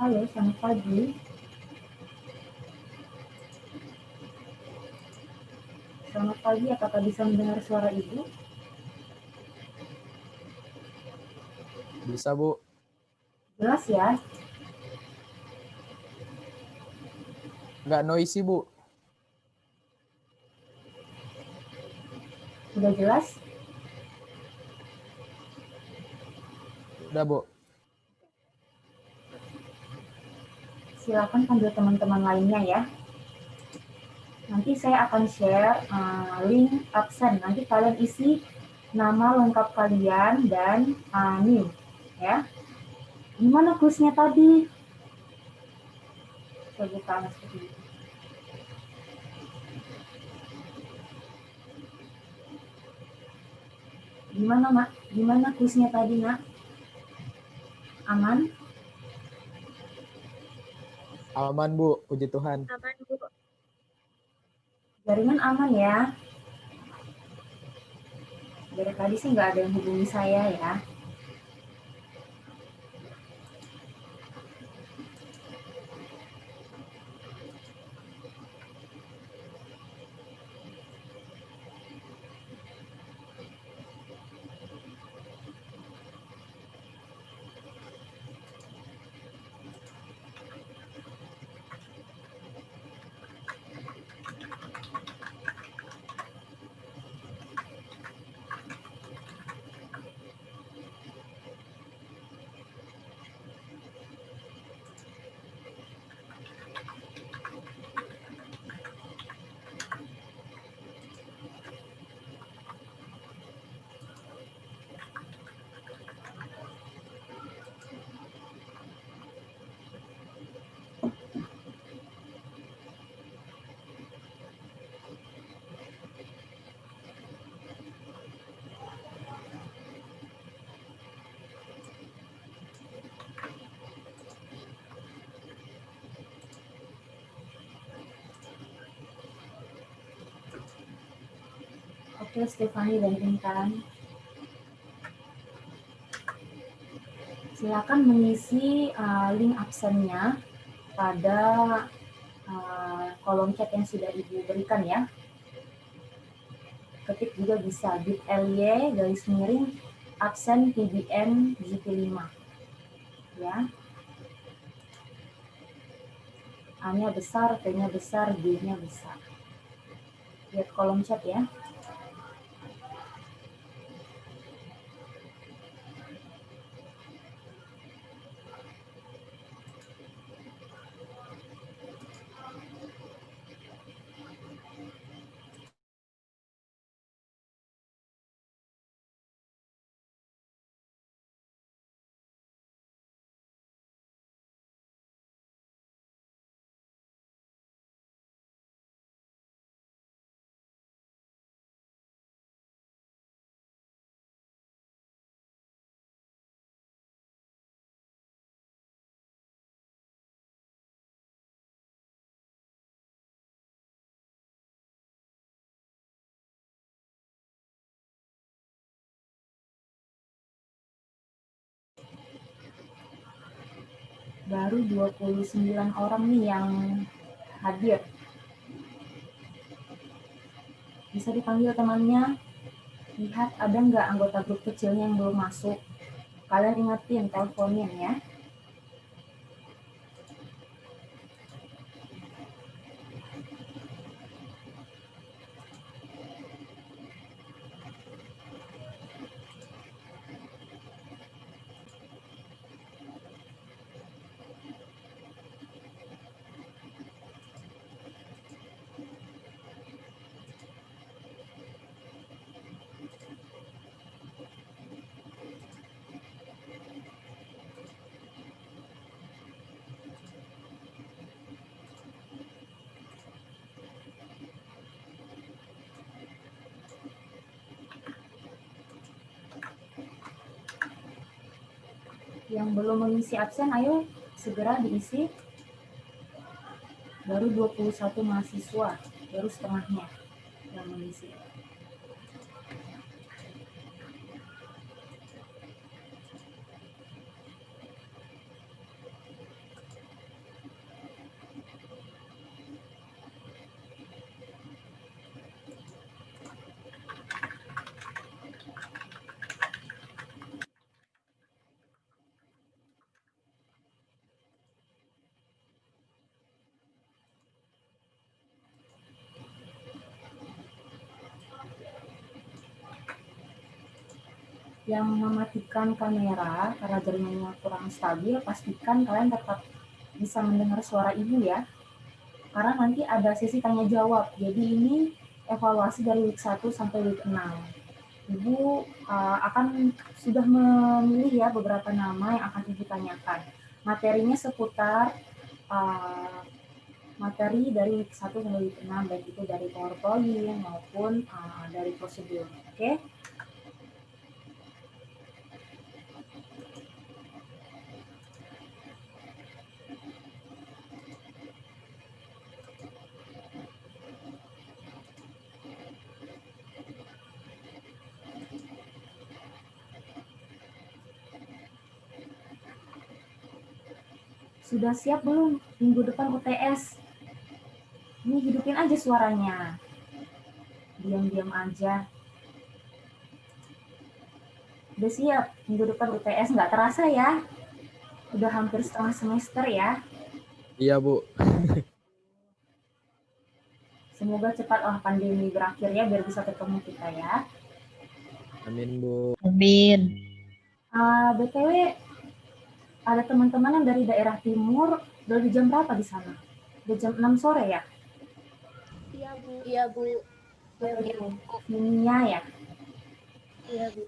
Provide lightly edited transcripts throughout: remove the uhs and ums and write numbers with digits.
Halo, selamat pagi. Selamat pagi, apakah bisa mendengar suara Ibu? Bisa, Bu. Jelas ya? Nggak noisy, Bu. Sudah jelas? Udah, Bu. Silakan panggil teman-teman lainnya ya. Nanti saya akan share link absen. Nanti kalian isi nama lengkap kalian dan NIM ya. Gimana kuisnya tadi? Saya buka seperti itu. Gimana, Nak? Gimana kuisnya tadi, Nak? Aman? Aman, Bu. Puji Tuhan. Aman, Bu. Jaringan aman ya? Dari tadi sih nggak ada yang hubungi saya ya. Oke, Stefani dan Intan. Silakan mengisi link absennya pada kolom chat yang sudah Ibu berikan ya. Ketik juga bisa bit.ly absen PBM GP5 ya. A-nya besar, T-nya besar, G-nya besar. Lihat kolom chat ya. Baru 29 orang nih yang hadir. Bisa dipanggil temannya. Lihat ada nggak anggota grup kecilnya yang belum masuk. Kalian ingetin, teleponin ya. Yang belum mengisi absen, ayo segera diisi. Baru 21 mahasiswa, baru setengahnya yang mengisi. yang mematikan kamera karena jaringannya kurang stabil, pastikan kalian tetap bisa mendengar suara ibu ya. Karena nanti ada sesi tanya jawab. Jadi ini evaluasi dari week 1 sampai week 6. Ibu akan sudah memilih ya beberapa nama yang akan Ibu tanyakan. Materinya seputar materi dari week 1 sampai week 6, baik itu dari PowerPoint maupun dari prosedur. Oke? Sudah siap belum minggu depan UTS? Ini hidupin aja suaranya. Diam-diam aja. Udah siap minggu depan UTS, nggak terasa ya? Udah hampir setengah semester ya. Iya, Bu. Semoga cepat pandemi berakhir ya, biar bisa ketemu kita ya. Amin, Bu. Amin. BTW, ada teman-teman yang dari daerah timur, dari jam berapa di sana? Udah jam 6 sore ya? Iya, Bu. Iya, Bu. Kimia ya? Iya, Bu.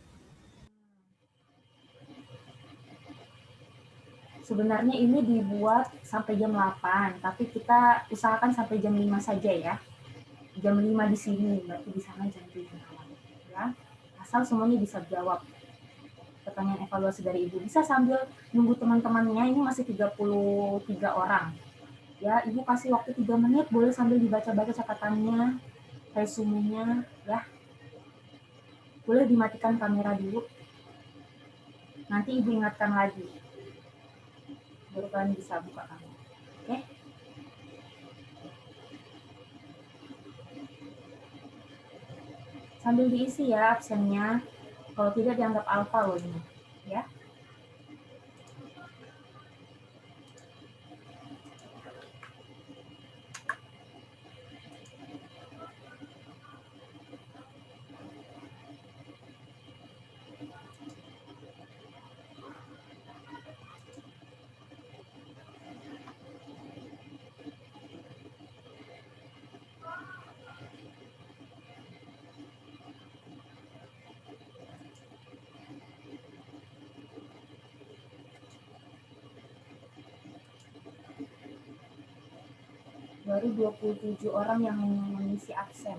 Sebenarnya ini dibuat sampai jam 8, tapi kita usahakan sampai jam 5 saja ya. Jam 5 di sini, berarti di sana jam 7 malam. Ya. Asal semuanya bisa jawab pertanyaan evaluasi dari Ibu. Bisa sambil nunggu teman-temannya, ini masih 33 orang. Ya, Ibu kasih waktu 3 menit, boleh sambil dibaca-baca catatannya, resumenya, ya. Boleh dimatikan kamera dulu. Nanti Ibu ingatkan lagi. Baru kalian bisa buka kamera. Oke? Sambil diisi ya absennya. Kalau tidak dianggap alfa loh ini. Ya. Baru 27 orang yang mengisi absen.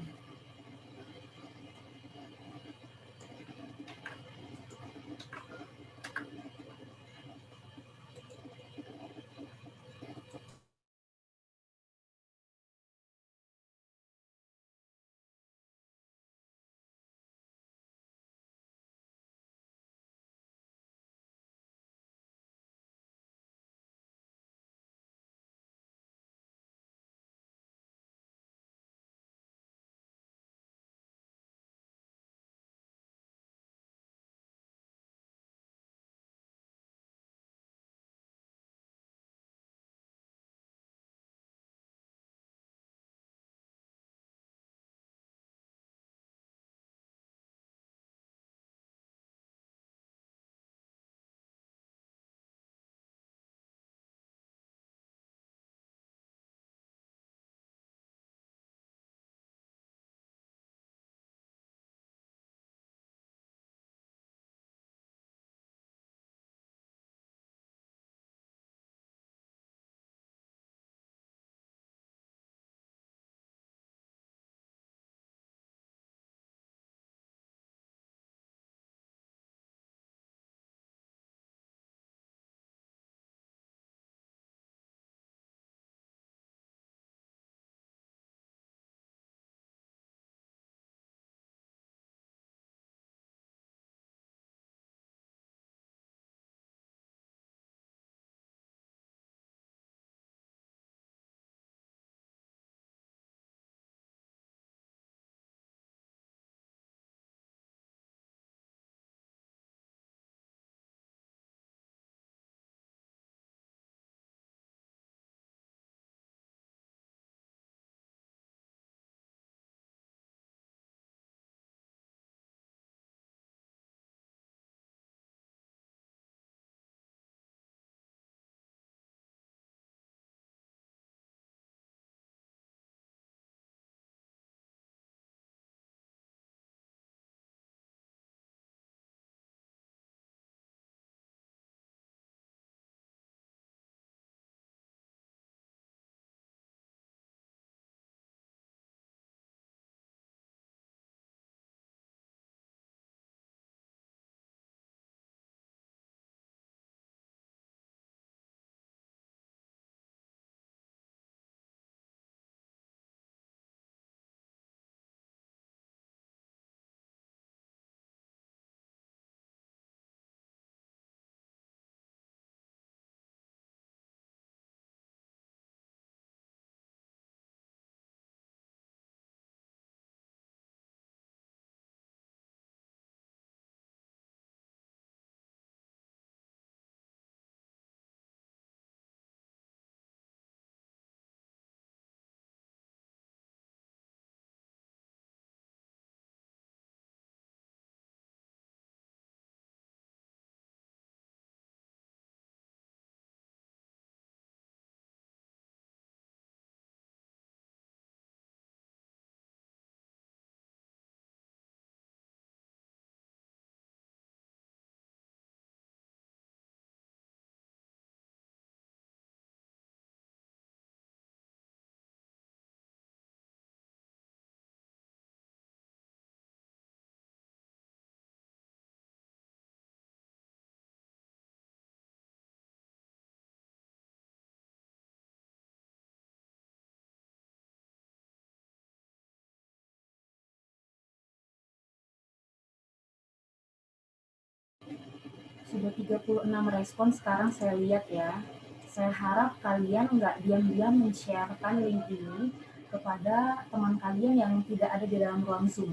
sudah 36 respon sekarang saya lihat ya. Saya harap kalian nggak diam-diam men-sharekan link ini kepada teman kalian yang tidak ada di dalam ruang Zoom.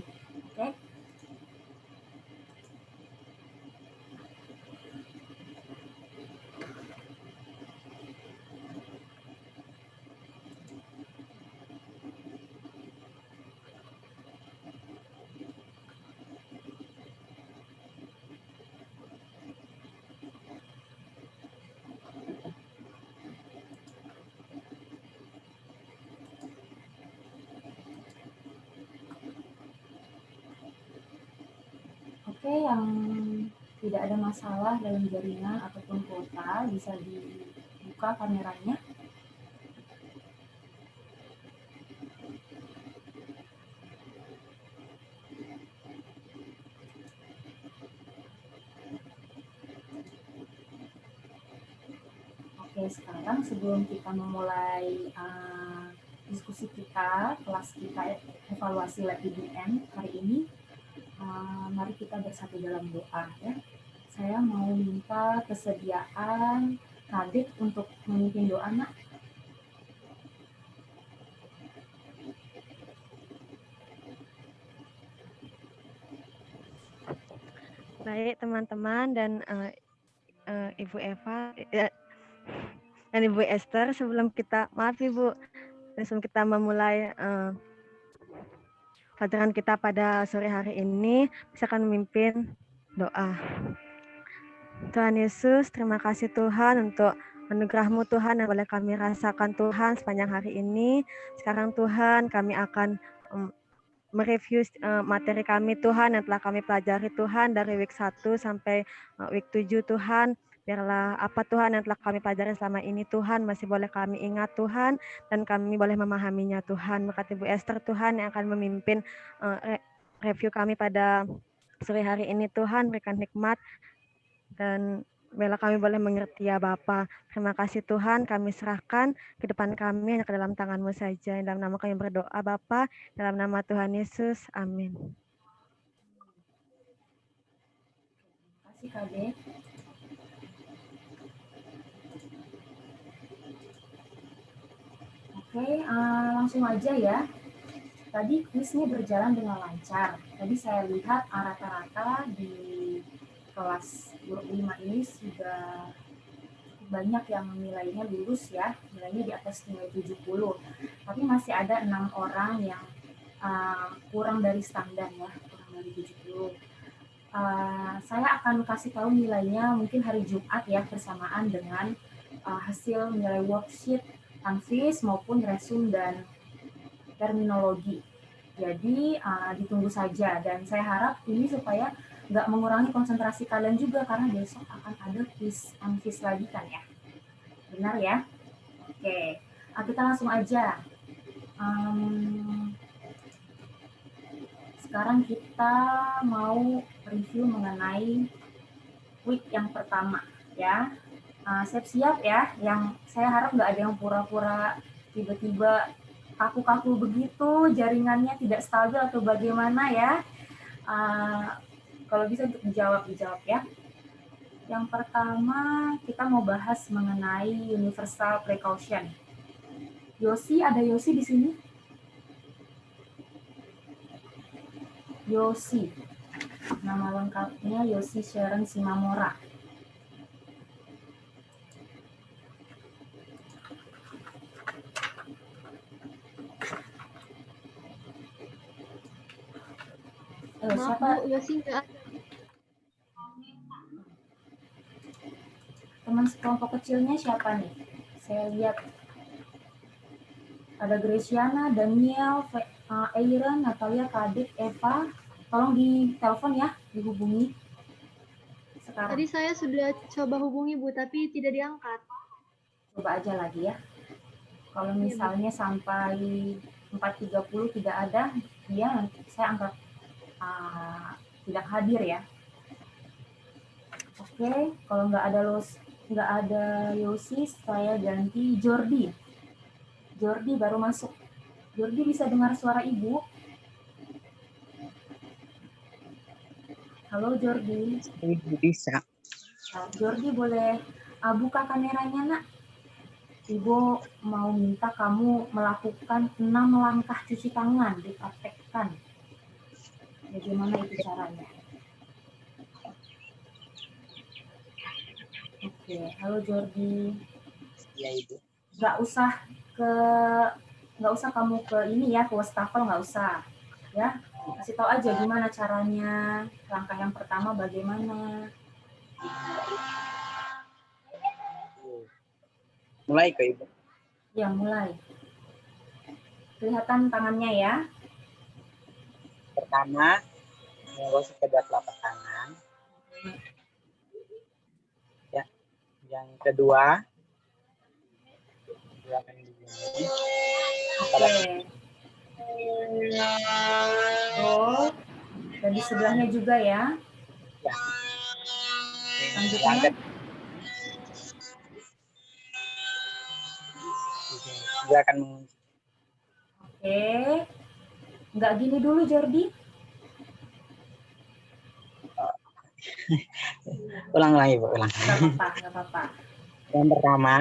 Oke? Oke, yang tidak ada masalah dalam jaringan ataupun kuota bisa dibuka kameranya. Oke, sekarang sebelum kita memulai diskusi kita, kelas kita evaluasi lab IDN hari ini, mari kita bersatu dalam doa ya. Saya mau minta kesediaan Kadek untuk memimpin doa, Nak. Baik teman-teman dan Ibu Eva dan Ibu Esther, sebelum kita memulai pelajaran kita pada sore hari ini, silakan memimpin doa. Tuhan Yesus, terima kasih Tuhan untuk anugerah-Mu Tuhan yang boleh kami rasakan Tuhan sepanjang hari ini. Sekarang Tuhan kami akan mereview materi kami Tuhan yang telah kami pelajari Tuhan dari week 1 sampai week 7 Tuhan. Biarlah apa Tuhan yang telah kami pelajari selama ini Tuhan masih boleh kami ingat Tuhan dan kami boleh memahaminya Tuhan. Berkat Ibu Esther Tuhan yang akan memimpin review kami pada sore hari ini Tuhan, berikan hikmat dan biarlah kami boleh mengerti ya Bapa. Terima kasih Tuhan, kami serahkan ke depan kami hanya ke dalam tangan-Mu saja. Dalam nama kami berdoa Bapa, dalam nama Tuhan Yesus. Amin. Terima kasih Kadek. Oke, langsung aja ya. Tadi kuisnya berjalan dengan lancar. Tadi saya lihat rata-rata di kelas grup 5 ini sudah banyak yang nilainya lulus ya, nilainya di atas nilai 70. Tapi masih ada 6 orang yang kurang dari standar ya, kurang dari 70. Saya akan kasih tahu nilainya mungkin hari Jumat ya, bersamaan dengan hasil nilai worksheet Anfis maupun resume dan terminologi. Jadi ditunggu saja dan saya harap ini supaya nggak mengurangi konsentrasi kalian juga karena besok akan ada quiz Anfis lagi kan ya. Benar ya? Oke, kita langsung aja. Sekarang kita mau review mengenai week yang pertama ya. Siap-siap ya, yang saya harap nggak ada yang pura-pura tiba-tiba kaku-kaku begitu, jaringannya tidak stabil atau bagaimana ya. Kalau bisa untuk dijawab ya. Yang pertama kita mau bahas mengenai universal precaution. Yosi, ada Yosi di sini? Yosi, nama lengkapnya Yosi Sharon Simamora. Maaf Siapa? Bu, Yosi nggak ada. Teman sekelompok kecilnya siapa nih? Saya lihat ada Graciana, Daniel, Aaron, Natalia, Kadek, Eva. Tolong di telepon ya, dihubungi sekarang. Tadi saya sudah coba hubungi Bu, tapi tidak diangkat. Coba aja lagi ya. Kalau misalnya sampai 4.30 tidak ada, dia nanti saya anggap tidak hadir ya. Oke, kalau nggak ada Yosi, saya ganti Jordi. Jordi baru masuk. Jordi bisa dengar suara Ibu? Halo Jordi. Ibu bisa. Nah, Jordi boleh buka kameranya, Nak. Ibu mau minta kamu melakukan 6 langkah cuci tangan, dipraktekkan. Bagaimana itu caranya? Oke, halo Jordi. Iya Ibu. ke nggak usah kamu ke ini ya, ke wastafel nggak usah ya, kasih tahu aja gimana caranya, langkah yang pertama bagaimana. Mulai ke Ibu. Ya, mulai. Kelihatan tangannya ya. Pertama, menggosok kedua telapak tangan. Ya. Yang kedua, gerakan begini. Oke. Oh, dan di sebelahnya juga ya. Ya. Lanjutnya. Gerakan Oke. Nggak gini dulu, Jordi. ulang lagi Ibu, ulang. Nggak apa-apa. Yang pertama,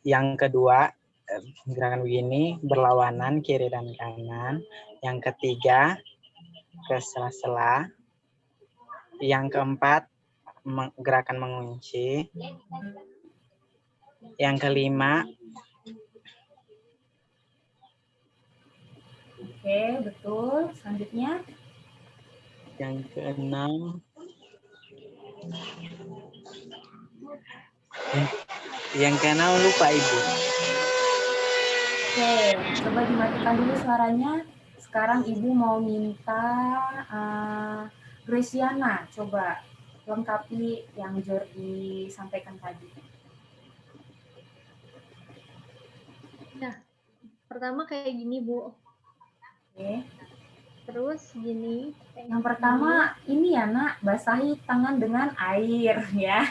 yang kedua, gerakan begini berlawanan kiri dan kanan. Yang ketiga, ke sela-sela. Yang keempat, gerakan mengunci. Yang kelima, oke, betul. Selanjutnya. yang keenam, lupa Ibu. Oke, coba dimatikan dulu suaranya. Sekarang Ibu mau minta Graciana, coba lengkapi yang Jordi sampaikan tadi. Nah, pertama kayak gini, Bu. Oke. Terus gini. Yang pertama ini ya, Nak, basahi tangan dengan air ya.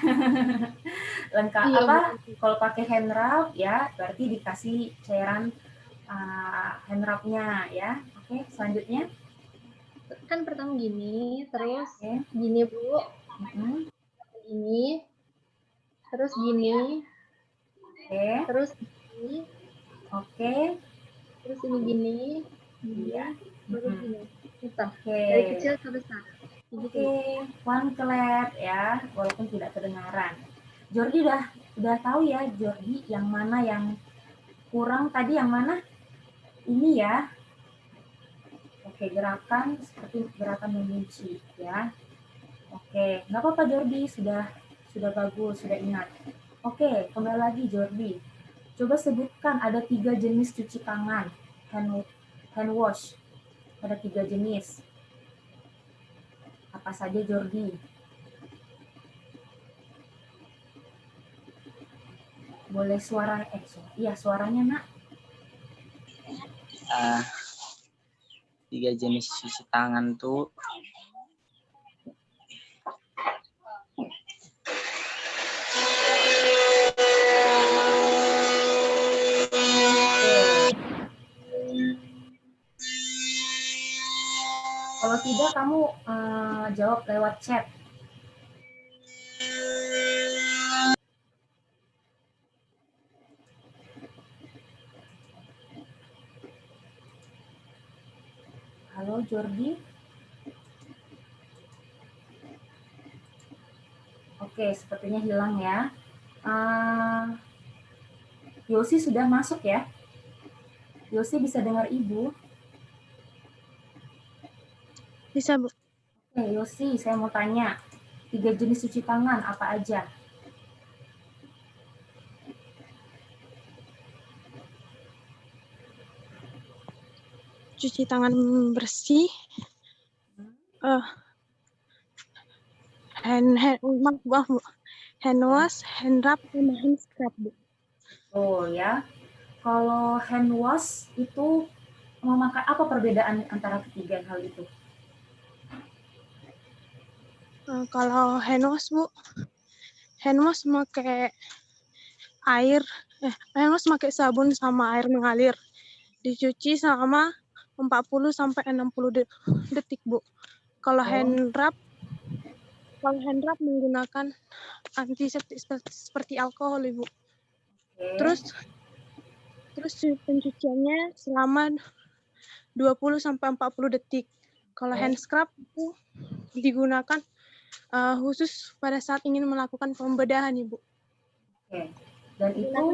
Lengkap Iya, apa? Bu. Kalau pakai hand rub ya, berarti dikasih cairan hand rub-nya ya. Oke, selanjutnya. Kan pertama gini, terus Oke. gini, Bu. Gini. Terus gini. Oke. Terus gini. Oke. Terus ini gini. Iya. Terus gini. Gitu. Oke. Dari kecil ke besar. Oke, one clap ya, walaupun tidak kedengaran. Jordi udah tahu ya, Jordi, yang mana yang kurang tadi, yang mana? Ini ya. Oke, gerakan seperti gerakan mengunci ya. Oke, nggak apa-apa Jordi, sudah bagus, sudah ingat. Oke, kembali lagi Jordi. Coba sebutkan ada 3 jenis cuci tangan, hand wash. Ada 3 jenis. Apa saja Jordi? Boleh suaranya Nak. 3 jenis cuci tangan tuh Kalau tidak kamu jawab lewat chat. Halo Jordi. Oke, sepertinya hilang ya. Yosi sudah masuk ya? Yosi bisa dengar Ibu? Bisa, Bu. Oke, Yosi, saya mau tanya. 3 jenis cuci tangan apa aja? Cuci tangan bersih, hand wash, hand rub, sama hand scrub, Bu. Oh ya, kalau hand wash itu memakai apa perbedaan antara ketiga hal itu? Kalau hand wash, Bu, hand wash pakai air, hand wash pakai sabun sama air mengalir, dicuci selama 40 sampai 60 detik, Bu. Kalau hand rub Kalau hand rub menggunakan antiseptik seperti alkohol, Ibu. Oke. Terus pencuciannya selama 20 sampai 40 detik. Kalau Oke. hand scrub itu digunakan khusus pada saat ingin melakukan pembedahan, Ibu. Oke. Dan itu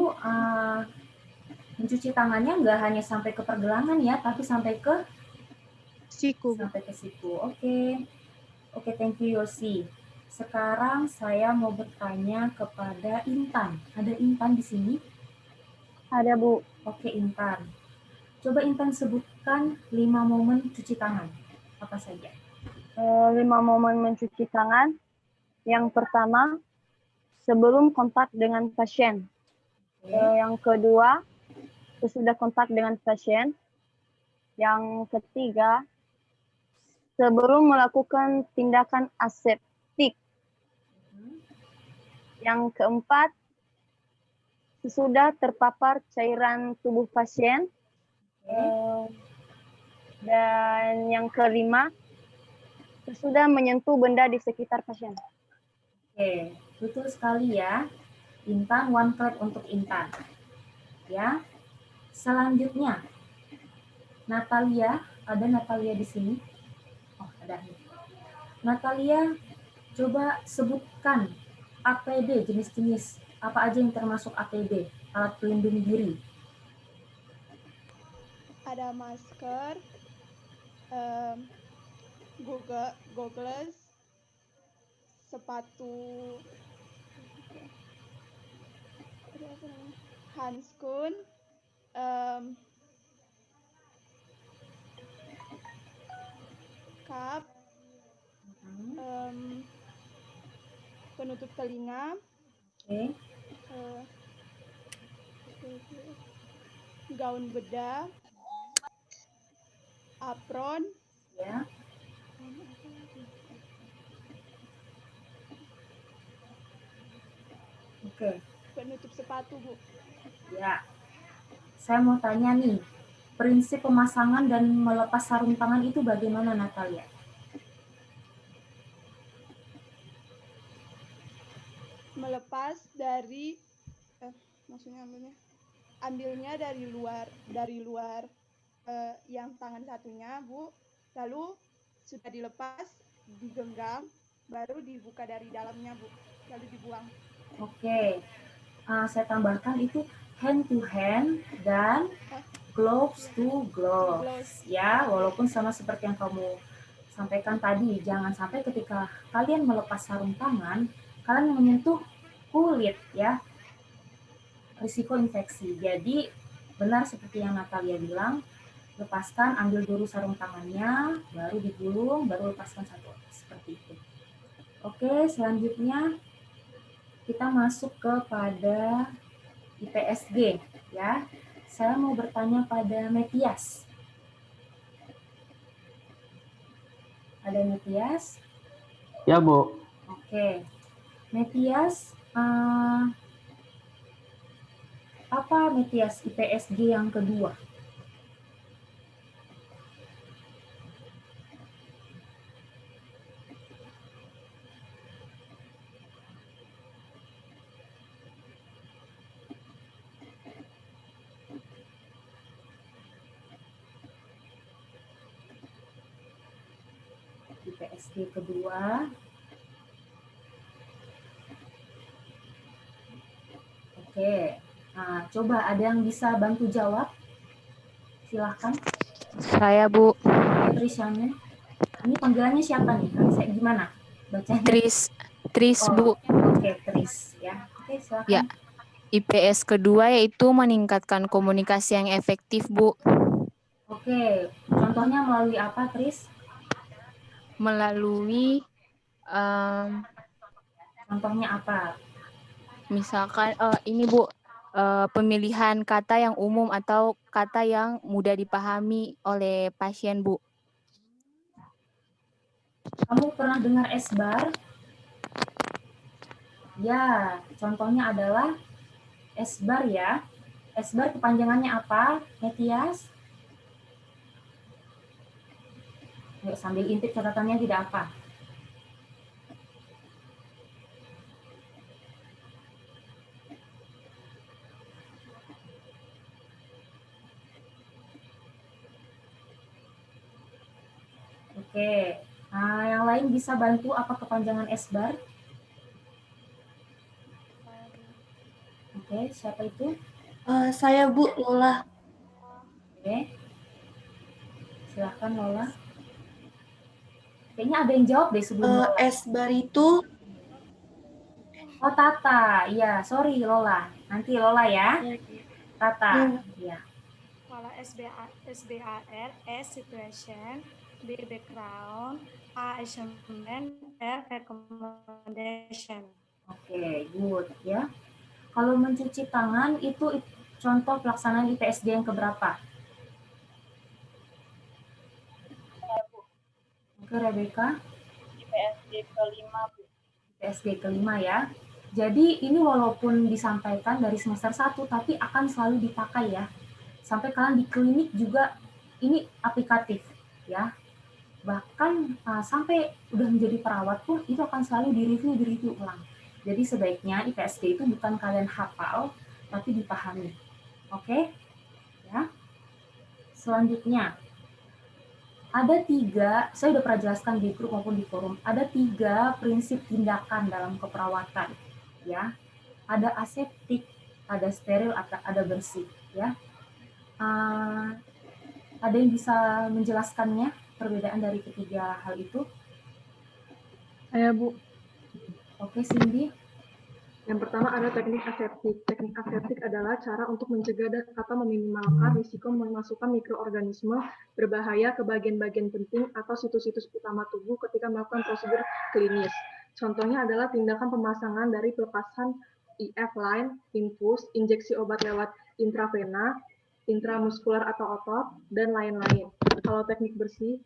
mencuci tangannya nggak hanya sampai ke pergelangan ya, tapi sampai ke Siku, Bu. siku. Oke, thank you Yosi. Sekarang saya mau bertanya kepada Intan. Ada Intan di sini? Ada, Bu. Oke, Intan. Coba Intan sebutkan 5 momen cuci tangan. Apa saja? 5 momen mencuci tangan. Yang pertama, sebelum kontak dengan pasien. Oke. Yang kedua, sesudah kontak dengan pasien. Yang ketiga, sebelum melakukan tindakan aseptik. Yang keempat, sesudah terpapar cairan tubuh pasien. Dan yang kelima, sesudah menyentuh benda di sekitar pasien. Oke, betul sekali ya. Intan, one clap untuk Intan. Ya. Selanjutnya, Natalia, ada Natalia di sini? Oh, ada. Natalia, coba sebutkan APD jenis-jenis apa aja yang termasuk APD, alat pelindung diri. Ada masker, goggles, sepatu, handskun, cup, penutup telinga, Oke. gaun bedah, apron, Ya. Oke. penutup sepatu, Bu. Ya. Saya mau tanya nih, prinsip pemasangan dan melepas sarung tangan itu bagaimana, Natalia? Melepas dari maksudnya ambilnya dari luar yang tangan satunya, Bu, lalu sudah dilepas, digenggam, baru dibuka dari dalamnya, Bu, lalu dibuang. Oke. Saya tambahkan itu hand to hand dan gloves to gloves. Ya, walaupun sama seperti yang kamu sampaikan tadi, jangan sampai ketika kalian melepas sarung tangan, kalian menyentuh kulit ya, risiko infeksi. Jadi benar seperti yang Natalia bilang, lepaskan, ambil dulu sarung tangannya, baru digulung, baru lepaskan satu, seperti itu. Oke, selanjutnya kita masuk kepada IPSG ya. Saya mau bertanya pada Metias. Ada Metias? Ya, Bu. Oke. Metias, apa Metias IPSG yang kedua? IPSG kedua. Oke. Nah, coba ada yang bisa bantu jawab? Silahkan. Saya, Bu. Trishanen. Ini panggilannya siapa nih? Saya gimana bacanya? Tris, Bu. Oke, Tris ya. Oke, silakan. Ya. IPS kedua yaitu meningkatkan komunikasi yang efektif, Bu. Oke, contohnya melalui apa, Tris? Melalui Contohnya apa? misalkan ini, Bu, pemilihan kata yang umum atau kata yang mudah dipahami oleh pasien, Bu. Kamu pernah dengar S-bar? Ya, contohnya adalah S-bar ya. S-bar kepanjangannya apa, Metias? Yuk, sambil intip catatannya tidak apa. Oke. Nah, yang lain bisa bantu apa kepanjangan S-bar? Oke, siapa itu? Saya Bu Lola. Oke. Silahkan Lola. Kayaknya ada yang jawab deh sebelum Lola. S-bar itu Oh, Tata. Iya, sorry Lola. Nanti Lola ya. Tata. Iya. Kalau SBAR, S situation, B background, A achievement, R recommendation. Oke, good ya. Kalau mencuci tangan itu contoh pelaksanaan IPSD yang keberapa? Oke, Rebecca. IPSD kelima, Bu. IPSD kelima ya. Jadi ini walaupun disampaikan dari semester 1, tapi akan selalu dipakai ya. Sampai kalian di klinik juga ini aplikatif ya. Bahkan sampai udah menjadi perawat pun itu akan selalu direview ulang. Jadi sebaiknya IPSD itu bukan kalian hafal, tapi dipahami. Oke? Ya. Selanjutnya, ada 3, saya udah pernah jelaskan di grup maupun di forum, ada 3 prinsip tindakan dalam keperawatan. Ya. Ada aseptik, ada steril, ada bersih. Ya. Ada yang bisa menjelaskannya, perbedaan dari ketiga hal itu? Saya, Bu. Oke, Cindy. Yang pertama ada teknik aseptik. Teknik aseptik adalah cara untuk mencegah atau meminimalkan risiko memasukkan mikroorganisme berbahaya ke bagian-bagian penting atau situs-situs utama tubuh ketika melakukan prosedur klinis. Contohnya adalah tindakan pemasangan dari pelepasan IF line, infus, injeksi obat lewat intravena, intramuskular atau otot, dan lain-lain. Kalau teknik bersih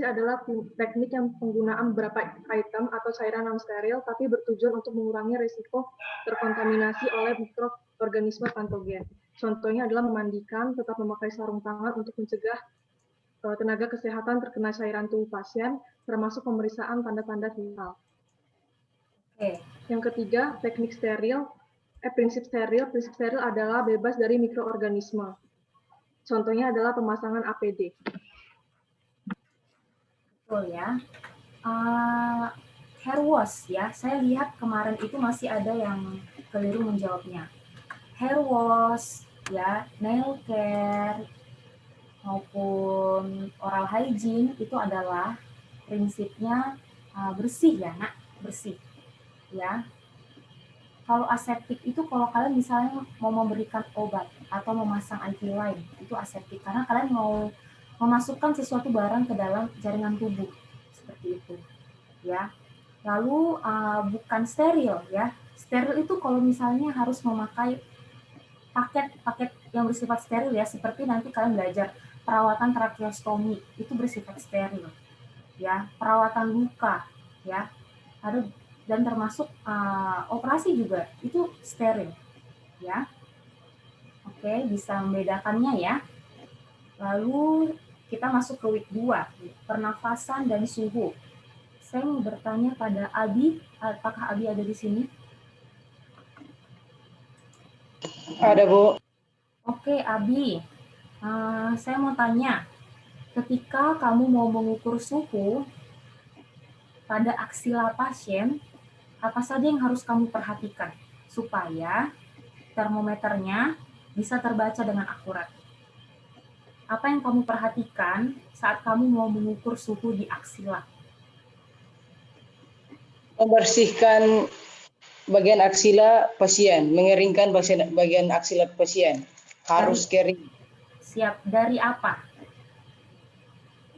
adalah teknik yang penggunaan beberapa item atau cairan non-steril, tapi bertujuan untuk mengurangi risiko terkontaminasi oleh mikroorganisme patogen. Contohnya adalah memandikan, tetap memakai sarung tangan untuk mencegah tenaga kesehatan terkena cairan tubuh pasien, termasuk pemeriksaan tanda-tanda vital. Yang ketiga, teknik steril. Prinsip steril adalah bebas dari mikroorganisme. Contohnya adalah pemasangan APD. Betul ya. Hair wash ya, saya lihat kemarin itu masih ada yang keliru menjawabnya. Hair wash ya, nail care maupun oral hygiene itu adalah prinsipnya bersih ya, Nak, bersih. Ya. Kalau aseptik itu kalau kalian misalnya mau memberikan obat atau memasang IV line, itu aseptik karena kalian mau memasukkan sesuatu barang ke dalam jaringan tubuh seperti itu, ya. Lalu bukan steril, ya. Steril itu kalau misalnya harus memakai paket yang bersifat steril ya, seperti nanti kalian belajar perawatan tracheostomi itu bersifat steril, ya. Perawatan luka, ya. Ada dan termasuk operasi juga itu steril, ya. Oke, bisa membedakannya ya. Lalu kita masuk ke week 2, pernafasan dan suhu. Saya mau bertanya pada Abi, apakah Abi ada di sini? Ada, Bu. Oke, Abi, saya mau tanya, ketika kamu mau mengukur suhu pada aksila pasien, apa saja yang harus kamu perhatikan supaya termometernya bisa terbaca dengan akurat? Apa yang kamu perhatikan saat kamu mau mengukur suhu di aksila? Membersihkan bagian aksila pasien, mengeringkan bagian aksila pasien. Harus kering. Siap. Dari apa?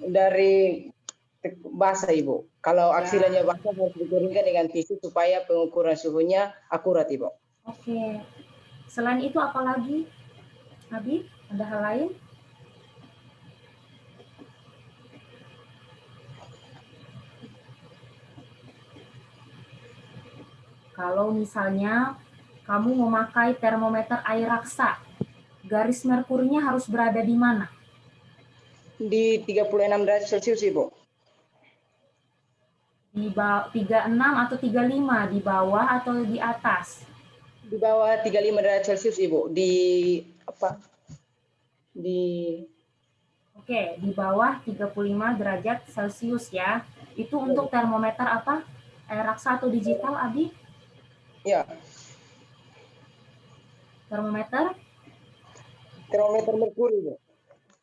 Dari basah, Ibu. Kalau aksilanya basah harus dikeringkan dengan tisu supaya pengukuran suhunya akurat, Ibu. Oke. Selain itu apa lagi? Abi, ada hal lain? Kalau misalnya kamu memakai termometer air raksa, garis merkurinya harus berada di mana? Di 36 derajat Celcius, Ibu. Di 36 atau 35, di bawah atau di atas? Di bawah 35 derajat Celcius, Ibu. Oke, di bawah 35 derajat Celcius ya. Itu untuk termometer apa? Air raksa atau digital, Abi? Ya, Termometer? termometer merkuri, Bu.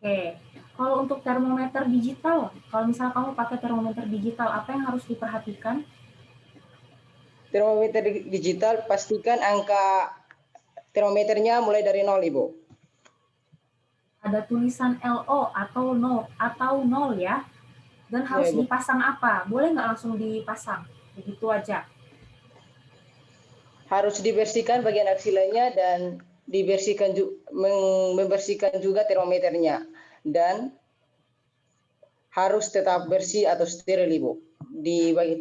Oke. Kalau untuk termometer digital, kalau misalnya kamu pakai termometer digital, apa yang harus diperhatikan? Termometer digital pastikan angka termometernya mulai dari 0, Ibu. Ada tulisan LO atau 0 ya. Dan harus Ibu. dipasang apa? Boleh nggak langsung dipasang? Begitu aja. Harus dibersihkan bagian aksilanya dan membersihkan juga termometernya, dan harus tetap bersih atau steril, Ibu.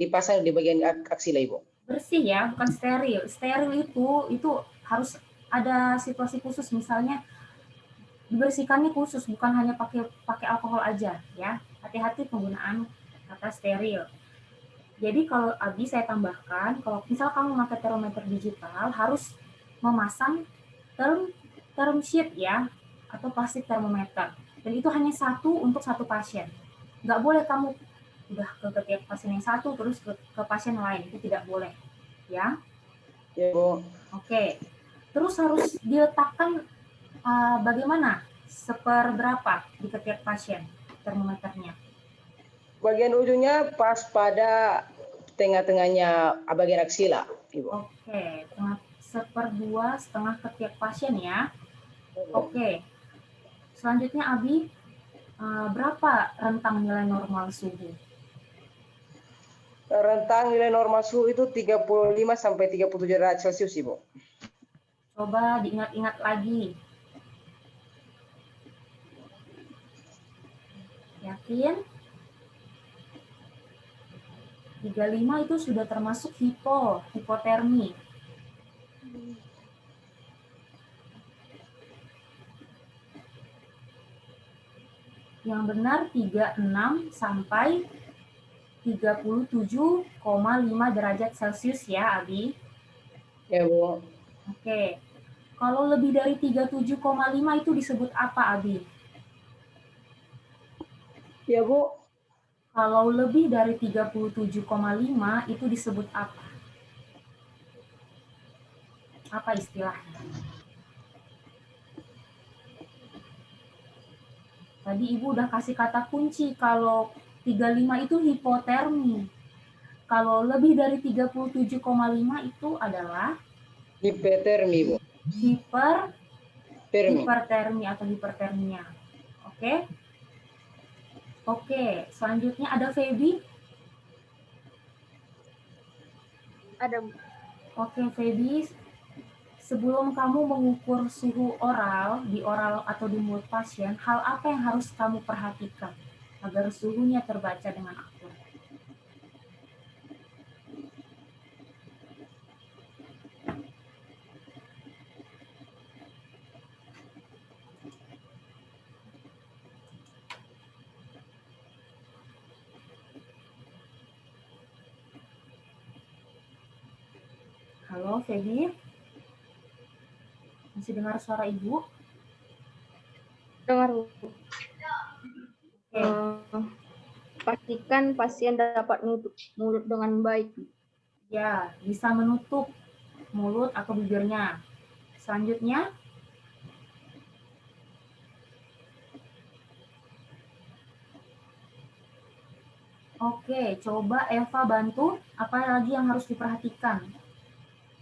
Dipasang di bagian aksila, Ibu. Bersih ya, bukan steril. Steril itu harus ada situasi khusus, misalnya dibersihkannya khusus, bukan hanya pakai alkohol aja ya. Hati-hati penggunaan kata steril. Jadi kalau Abi saya tambahkan, kalau misal kamu pakai termometer digital harus memasang term sheet ya, atau plastik termometer. Dan itu hanya satu untuk satu pasien. Nggak boleh kamu udah ke tiap pasien yang satu terus ke pasien lain, itu tidak boleh ya. Ya, Bu. Oke. Terus harus diletakkan bagaimana? Seperberapa di setiap pasien termometernya? Bagian ujungnya pas pada tengah-tengahnya bagian aksila, Ibu. Oke, 1/2 ke tiap pasien ya. Oke. Selanjutnya Abi, berapa rentang nilai normal suhu? Rentang nilai normal suhu itu 35 sampai 37 derajat Celcius, Ibu. Coba diingat-ingat lagi. Yakin? 35 itu sudah termasuk hipotermi. Yang benar 36 sampai 37,5 derajat Celcius ya, Abi. Ya, Bu. Oke. Kalau lebih dari 37,5 itu disebut apa, Abi? Ya, Bu. Kalau lebih dari 37,5 itu disebut apa? Apa istilahnya? Tadi Ibu udah kasih kata kunci, kalau 35 itu hipotermi. Kalau lebih dari 37,5 itu adalah hipertermi, Bu. Hipertermi atau hipertermia. Oke? Oke, selanjutnya ada Feby. Ada. Oke, Feby. Sebelum kamu mengukur suhu oral, di oral atau di mulut pasien, hal apa yang harus kamu perhatikan agar suhunya terbaca dengan akurat? Halo, Feby? Masih dengar suara Ibu? Dengar. Oke. Pastikan pasien dapat menutup mulut dengan baik. Ya, bisa menutup mulut atau bibirnya. Selanjutnya, oke, coba Eva bantu. Apa lagi yang harus diperhatikan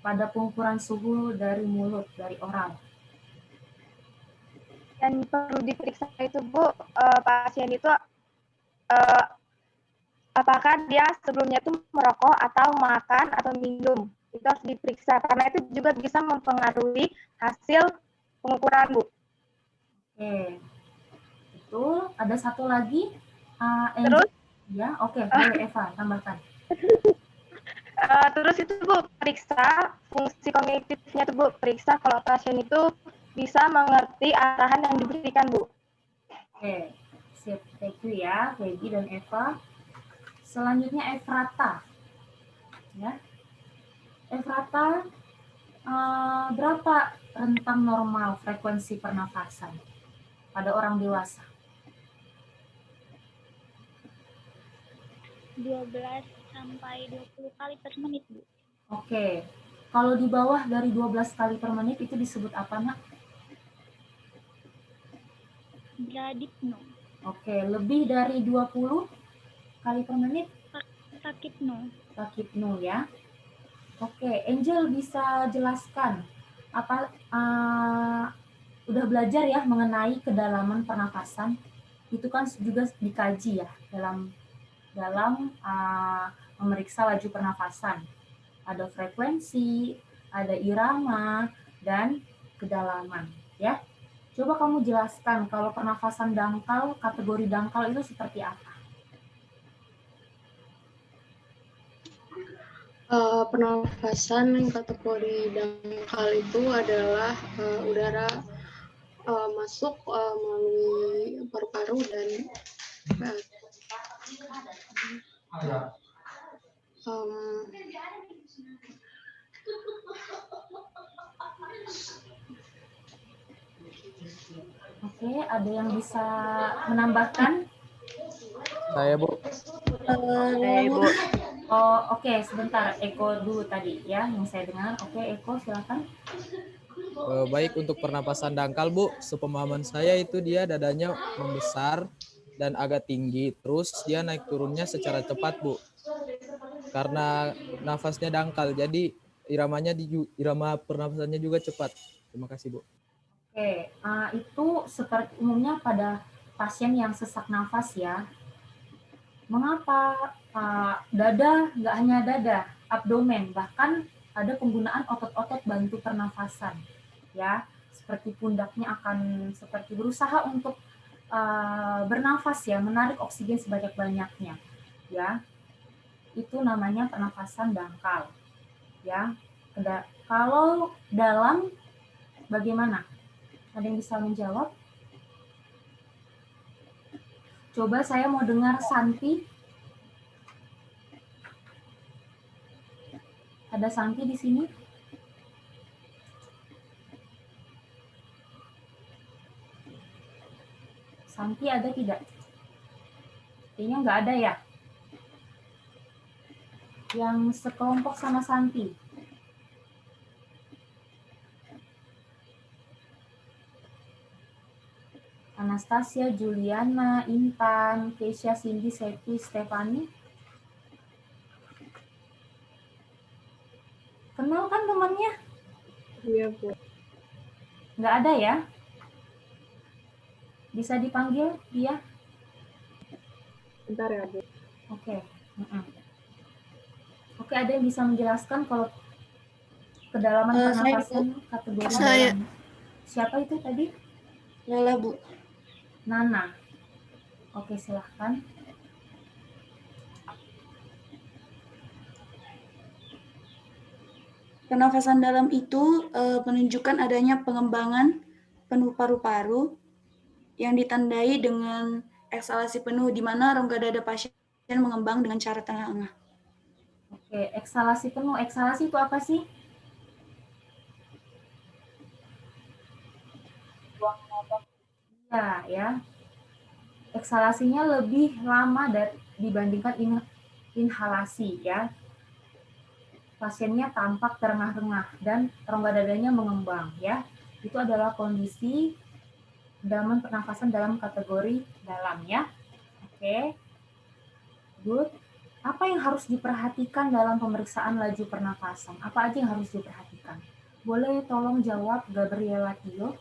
pada pengukuran suhu dari mulut, dari oral? Yang perlu diperiksa itu, Bu, pasien itu apakah dia sebelumnya itu merokok atau makan atau minum. Itu harus diperiksa karena itu juga bisa mempengaruhi hasil pengukuran, Bu. Oke, betul. Ada satu lagi. Terus? Ya, oke, boleh Eva tambahkan. Terus itu, Bu, periksa fungsi kognitifnya itu, Bu. Periksa kalau pasien itu bisa mengerti arahan yang diberikan, Bu. Oke, sip. Thank you ya, Feby dan Eva. Selanjutnya Efrata. Ya. Efrata, berapa rentang normal frekuensi pernafasan pada orang dewasa? 12 sampai 20 kali per menit, Bu. Oke. Kalau di bawah dari 12 kali per menit itu disebut apa, Nak? Bradipno. Oke, lebih dari 20 kali per menit? Takipno. Takipno ya. Oke, Angel bisa jelaskan apa udah belajar ya mengenai kedalaman pernafasan? Itu kan juga dikaji ya dalam memeriksa laju pernafasan. Ada frekuensi, ada irama, dan kedalaman ya. Coba kamu jelaskan kalau pernafasan dangkal, kategori dangkal itu seperti apa? Pernafasan kategori dangkal itu adalah udara masuk melalui paru-paru dan Oke, ada yang bisa menambahkan? Saya, Bu. Ibu. Oh, oke, sebentar. Eko dulu tadi ya yang saya dengar. Oke, Eko silakan. Baik, untuk pernapasan dangkal, Bu, sepemahaman saya itu dia dadanya membesar dan agak tinggi, terus dia naik turunnya secara cepat, Bu. Karena nafasnya dangkal, jadi irama pernapasannya juga cepat. Terima kasih, Bu. Oke, itu seperti umumnya pada pasien yang sesak nafas ya. Mengapa dada, nggak hanya dada, abdomen, bahkan ada penggunaan otot-otot bantu pernafasan, ya, seperti pundaknya akan seperti berusaha untuk bernafas ya, menarik oksigen sebanyak-banyaknya, ya, itu namanya pernafasan dangkal, ya. Kalau dalam, bagaimana? Ada yang bisa menjawab? Coba saya mau dengar Santi. Ada Santi di sini? Santi ada tidak? Kayaknya nggak ada ya? Yang sekelompok sama Santi. Anastasia, Juliana, Intan, Keisha, Cindy, Septi, Stefani. Kenal kan temannya? Iya, Bu. Nggak ada ya? Bisa dipanggil dia? Bentar ya, Bu. Oke. Oke, ada yang bisa menjelaskan kalau kedalaman pernapasan kategori dalam? Siapa itu tadi? Lala, Bu. Nana. Oke, silahkan. Pernafasan dalam itu menunjukkan adanya pengembangan penuh paru-paru yang ditandai dengan eksalasi penuh di mana rongga dada pasien mengembang dengan cara tengah-tengah. Oke, eksalasi penuh. Eksalasi itu apa sih? Ya. Eksalasinya lebih lama dibandingkan inhalasi ya. Pasiennya tampak terengah-engah dan rongga dadanya mengembang ya. Itu adalah kondisi kedalaman pernafasan dalam kategori dalam ya. Oke. Good. Apa yang harus diperhatikan dalam pemeriksaan laju pernafasan? Apa aja yang harus diperhatikan? Boleh tolong jawab Gabriela Tio?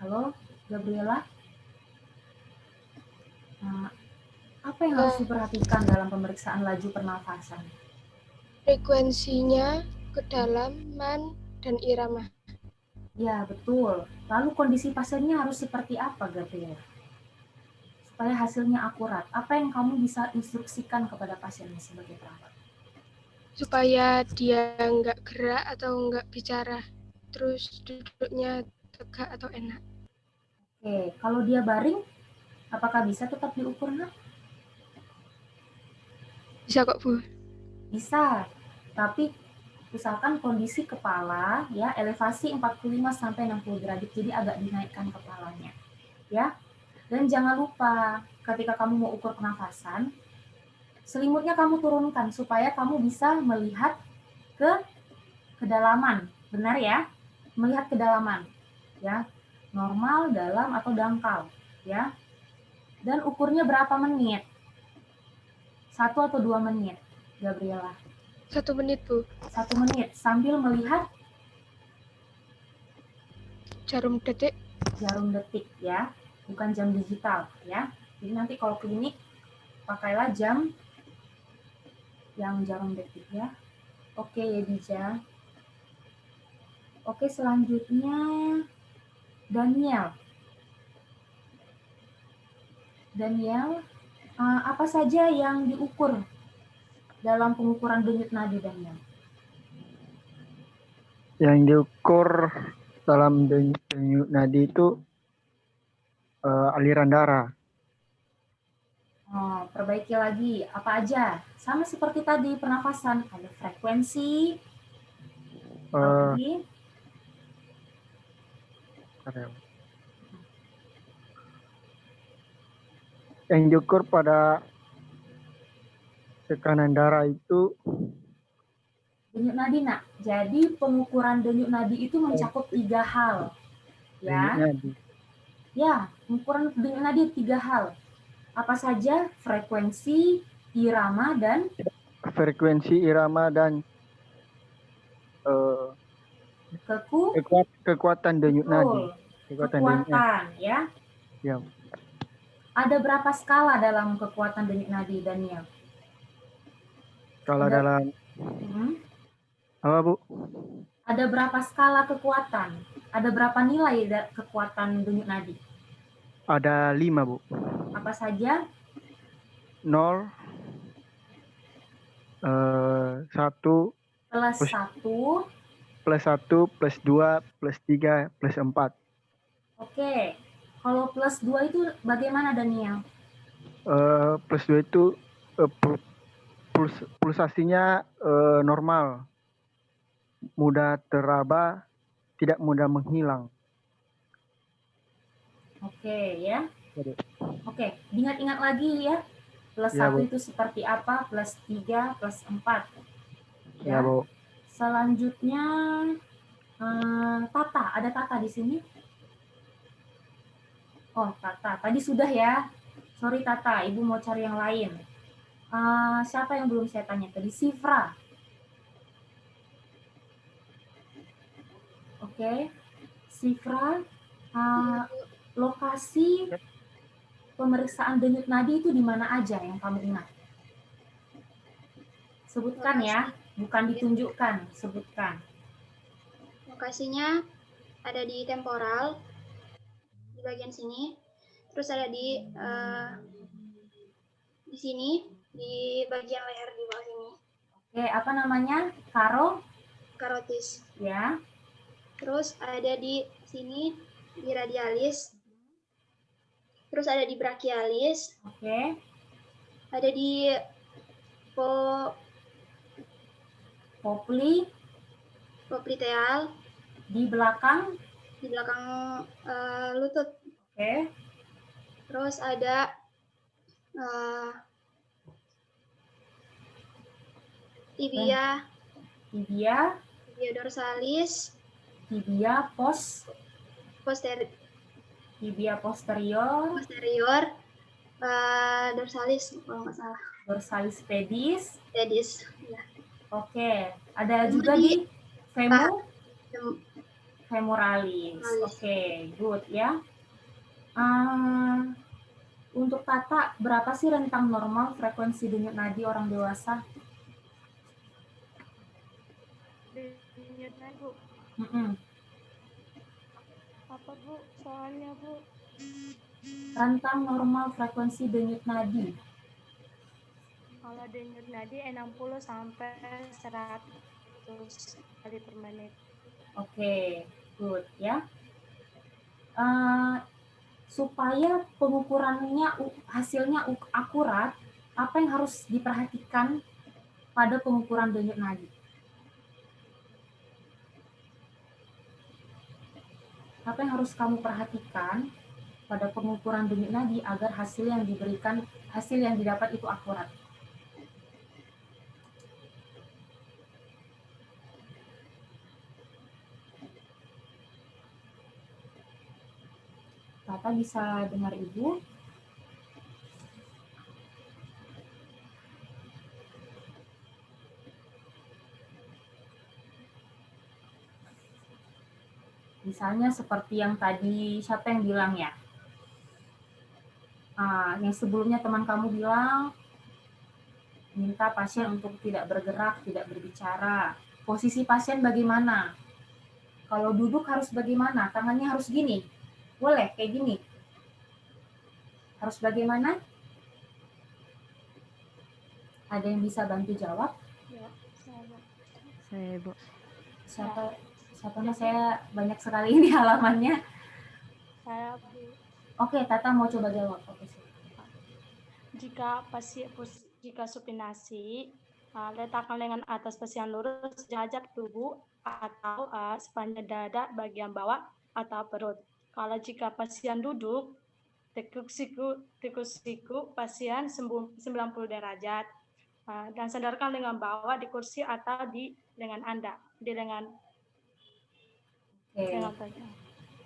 Halo, Gabriela? Apa yang harus diperhatikan dalam pemeriksaan laju pernafasan? Frekuensinya, kedalaman, dan irama. Ya, betul. Lalu kondisi pasiennya harus seperti apa, Gabriela? Supaya hasilnya akurat. Apa yang kamu bisa instruksikan kepada pasiennya sebagai perawat? Supaya dia nggak gerak atau nggak bicara. Terus duduknya tegak atau enak. Oke, kalau dia baring, apakah bisa tetap diukur, Nak? Bisa kok, Bu. Bisa, tapi usahakan kondisi kepala ya elevasi 45 sampai 60 derajat, jadi agak dinaikkan kepalanya ya. Dan jangan lupa ketika kamu mau ukur pernafasan, selimutnya kamu turunkan supaya kamu bisa melihat ke kedalaman, benar ya? Melihat kedalaman ya, normal, dalam atau dangkal ya. Dan ukurnya berapa menit? 1 atau 2 menit, Gabriela? 1 menit, Bu. 1 menit sambil melihat Jarum detik. Jarum detik ya, bukan jam digital ya. Jadi nanti kalau klinik pakailah jam yang jarum detik ya. Oke ya Dija. Oke, selanjutnya Daniel. Daniel, apa saja yang diukur dalam pengukuran denyut nadi, Daniel? Yang diukur dalam denyut nadi itu aliran darah. Oh, perbaiki lagi, apa aja? Sama seperti tadi pernafasan, ada frekuensi, lagi. Yang diukur pada tekanan darah itu denyut nadi, nak. Jadi pengukuran denyut nadi itu mencakup 3 hal. Ya. denyut nadi. Ya, pengukuran denyut nadi 3 hal. Apa saja? Frekuensi, irama, dan kekuatan denyut nadi. Kekuatan, ya. Ya. Ada berapa skala dalam kekuatan denyut nadi, Daniel? Kalau dalam apa, Bu? Ada berapa skala kekuatan? Ada berapa nilai kekuatan denyut nadi? Ada 5, Bu. Apa saja? 0, 1, plus 1, plus 1, plus 2, plus 3, plus 4. Oke. Kalau plus 2 itu bagaimana, Daniel? Plus 2 itu pulsasinya normal, mudah teraba, tidak mudah menghilang. Oke, ya. Oke, ingat-ingat lagi ya. Plus Ya, 1 Bu. itu seperti apa, plus 3, plus 4. Ya, Bu. Selanjutnya, Tata. Ada Tata di sini? Oh, Tata. Tadi sudah ya. Sorry, Tata. Ibu mau cari yang lain. Siapa yang belum saya tanya tadi? Sifra. Oke. Sifra, lokasi pemeriksaan denyut nadi itu di mana aja yang kamu ingat? Sebutkan ya, bukan ditunjukkan, sebutkan. Lokasinya ada di temporal, di bagian sini. Terus ada di sini, di bagian leher di bawah sini. Oke, apa namanya? Karotis. Ya. Terus ada di sini, di radialis. Terus ada di brachialis. Oke. Ada di popliteal. Di belakang? Di belakang lutut. Oke. Terus ada tibia. Tibia Dorsalis. Tibia Tibia posterior. Dorsalis kalau nggak salah. Dorsalis pedis. Ya. Oke, ada juga di femoralis. Oke, good ya. Untuk Tata, berapa sih rentang normal frekuensi denyut nadi orang dewasa? Denyut nadi, Bu. Apa, Bu? Soalnya, Bu. Rentang normal frekuensi denyut nadi. Kalau denyut nadi 60 sampai 100 kali per menit. Oke, good ya. Supaya pengukurannya hasilnya akurat, apa yang harus diperhatikan pada pengukuran denyut nadi? Apa yang harus kamu perhatikan pada pengukuran denyut nadi agar hasil yang didapat itu akurat? Tata bisa dengar Ibu? Misalnya seperti yang tadi, siapa yang bilang ya? Yang sebelumnya teman kamu bilang, minta pasien untuk tidak bergerak, tidak berbicara. Posisi pasien bagaimana? Kalau duduk harus bagaimana? Tangannya harus gini. Boleh, kayak gini. Harus bagaimana? Ada yang bisa bantu jawab? Ya, Saya, Bu. Siapa? Saya banyak sekali ini halamannya. Saya, Bu. Oke, Tata mau coba jawab. Oke, Jika supinasi, letakkan lengan atas pasien lurus sejajar tubuh atau sepanjang dada bagian bawah atau perut. Kalau jika pasien duduk, tekuk siku pasien 90 derajat. Dan sandarkan lengan bawah di kursi atau di lengan Anda, di lengan tajam.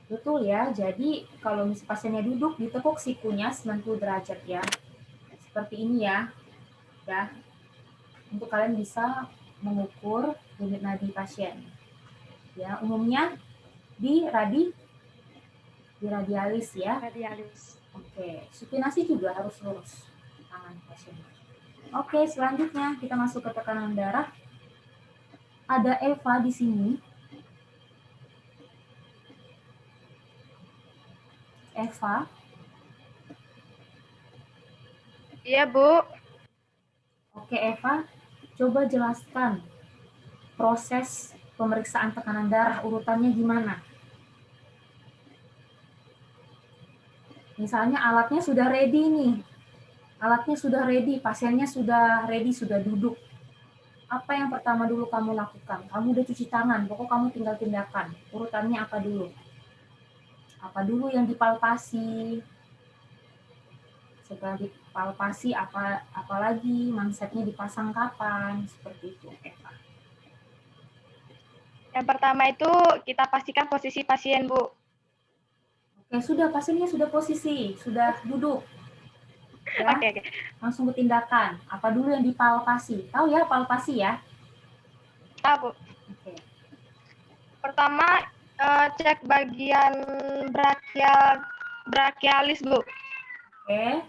Betul ya, jadi kalau pasiennya duduk, ditekuk sikunya 90 derajat ya. Seperti ini ya. Untuk kalian bisa mengukur denyut nadi pasien. Ya, umumnya di radialis ya. Radialis. Oke, supinasi juga harus lurus tangan pasien. Oke, selanjutnya kita masuk ke tekanan darah. Ada Eva di sini. Eva. Iya, Bu. Oke, Eva, coba jelaskan proses pemeriksaan tekanan darah, urutannya gimana? Misalnya alatnya sudah ready nih. Alatnya sudah ready, pasiennya sudah ready, sudah duduk. Apa yang pertama dulu kamu lakukan? Kamu udah cuci tangan, pokok kamu tinggal tindakan. Urutannya apa dulu? Apa dulu yang dipalpasi? Setelah dipalpasi, apalagi mansetnya dipasang kapan? Seperti itu, Eva. Yang pertama itu kita pastikan posisi pasien, Bu. Oke, sudah pasiennya sudah posisi, sudah duduk. Ya, Oke. Langsung ke tindakan. Apa dulu yang dipalpasi? Tahu ya palpasi ya? Tahu, Bu. Oke. Pertama, cek bagian brachialis, Bu. Oke.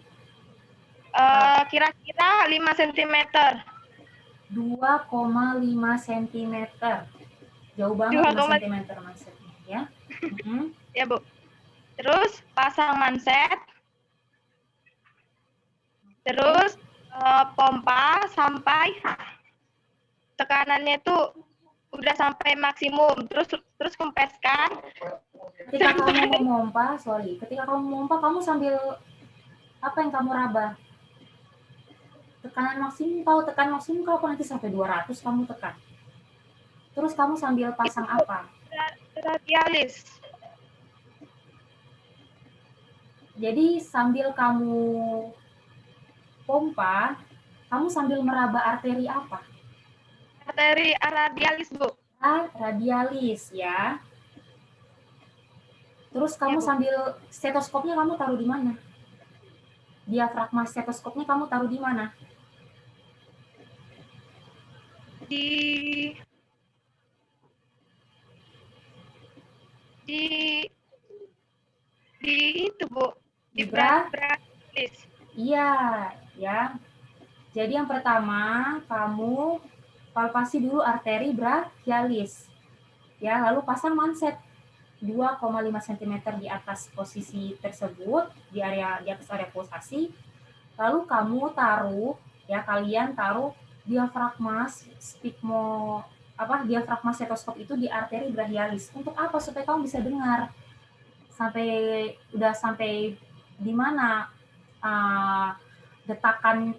Kira-kira 5 cm. 2,5 cm. Jauh banget 5 cm mansetnya ya. Ya, Bu. Terus pasang manset. Terus pompa sampai tekanannya itu udah sampai maksimum. Terus kempeskan. Ketika kamu memompa, kamu sambil apa yang kamu raba? Tekanan maksimum, kalau nanti sampai 200 kamu tekan. Terus kamu sambil pasang apa? Radialis. Jadi sambil kamu pompa, kamu sambil meraba arteri apa? Arteri radialis, Bu. Radialis ya. Terus kamu sambil stetoskopnya kamu taruh di mana? Diafragma stetoskopnya kamu taruh di mana? Di itu, Bu. Di brachialis. Iya, ya. Jadi yang pertama kamu palpasi dulu arteri brachialis. Ya, lalu pasang manset 2,5 cm di atas posisi tersebut, di atas area pulsasi. Lalu kamu taruh, ya kalian taruh diafragma stetoskop itu di arteri brachialis. Untuk apa? Supaya kamu bisa dengar sampai di mana detakan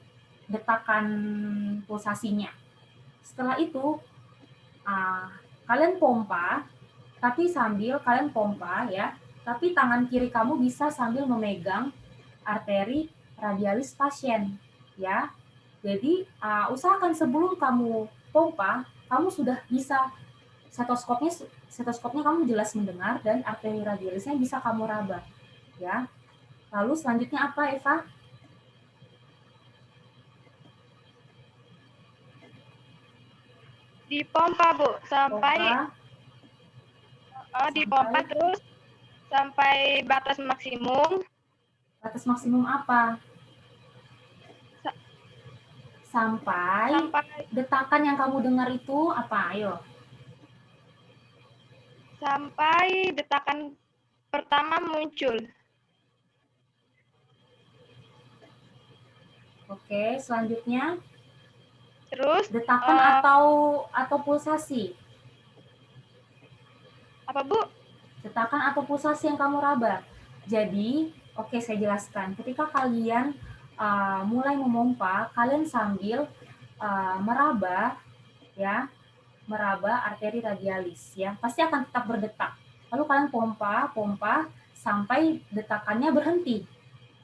pulsasinya. Setelah itu kalian pompa tapi sambil kalian pompa ya. Tapi tangan kiri kamu bisa sambil memegang arteri radialis pasien ya. Jadi usahakan sebelum kamu pompa, kamu sudah bisa stetoskopnya kamu jelas mendengar dan arteri radialisnya bisa kamu raba ya. Lalu selanjutnya apa, Eva? Dipompa, Bu, sampai dipompa terus sampai batas maksimum. Batas maksimum apa? Sampai detakan yang kamu dengar itu apa? Ayo. Sampai detakan pertama muncul. Oke, selanjutnya. Terus detakan atau pulsasi? Apa, Bu? Detakan atau pulsasi yang kamu raba. Jadi, oke, saya jelaskan. Ketika kalian mulai memompa, kalian sambil meraba arteri radialis ya. Pasti akan tetap berdetak. Lalu kalian pompa sampai detakannya berhenti.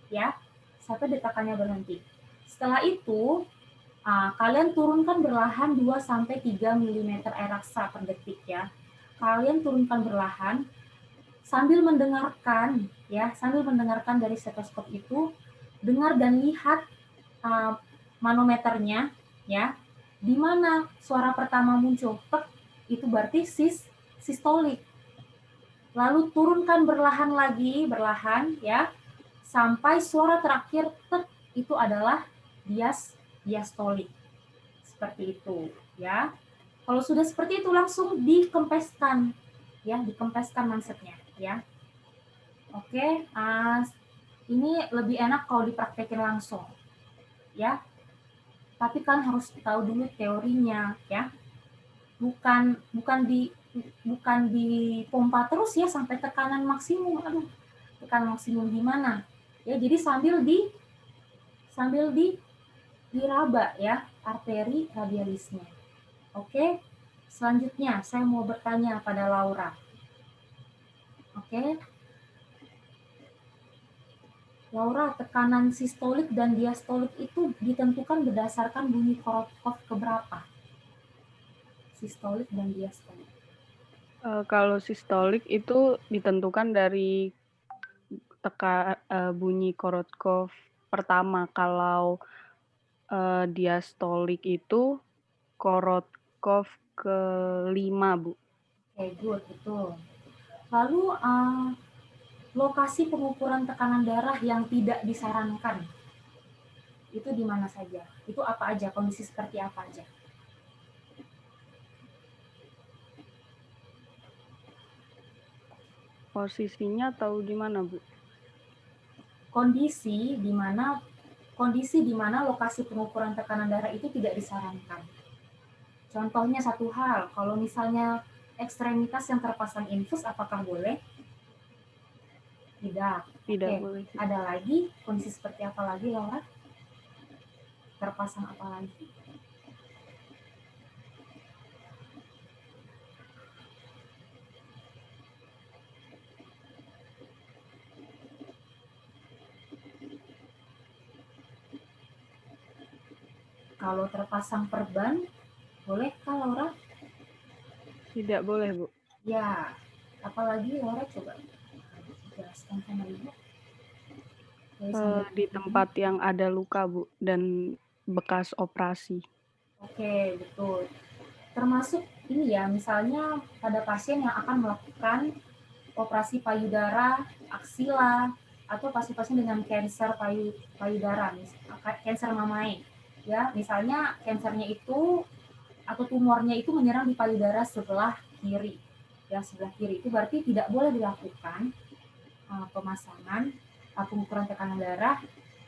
Ya. Sampai detakannya berhenti. Setelah itu, kalian turunkan berlahan 2-3 mm air raksa per detik ya. Kalian turunkan berlahan sambil mendengarkan dari stetoskop itu, dengar dan lihat manometernya ya. Di mana suara pertama muncul, tek, itu berarti sistolik. Lalu turunkan berlahan ya, sampai suara terakhir tek, itu adalah diastolik. Seperti itu ya. Kalau sudah seperti itu langsung dikempeskan ya, dikempeskan mansetnya ya. Oke, ini lebih enak kalau dipraktekin langsung ya. Tapi kan harus tahu dulu teorinya ya. Bukan dipompa terus ya sampai tekanan maksimum. Aduh, tekanan maksimum gimana? Ya, jadi sambil diraba ya arteri radialisnya. Oke, selanjutnya saya mau bertanya pada Laura. Oke, Laura, tekanan sistolik dan diastolik itu ditentukan berdasarkan bunyi Korotkov keberapa? Sistolik dan diastolik. Kalau sistolik itu ditentukan dari bunyi Korotkov pertama. Kalau diastolik itu Korotkov ke-5, Bu. Oke, good, betul. Lalu lokasi pengukuran tekanan darah yang tidak disarankan itu di mana saja? Itu apa aja? Kondisi seperti apa aja? Posisinya atau di mana, Bu? Kondisi di mana lokasi pengukuran tekanan darah itu tidak disarankan. Contohnya satu hal, kalau misalnya ekstremitas yang terpasang infus, apakah boleh? Tidak. Tidak Oke. boleh. Ada lagi kondisi seperti apa lagi, Laura? Terpasang apa lagi? Kalau terpasang perban, bolehkah, Laura? Tidak boleh, Bu. Ya, apalagi Laura coba jelaskan sama Ibu. Di tempat yang ada luka, Bu, dan bekas operasi. Oke, betul. Termasuk ini ya, misalnya pada pasien yang akan melakukan operasi payudara, aksila, atau pasien-pasien dengan kanker payudara, kanker mamae. Ya, misalnya kankernya itu atau tumornya itu menyerang di payudara sebelah kiri. Ya, sebelah kiri itu berarti tidak boleh dilakukan pemasangan pengukuran tekanan darah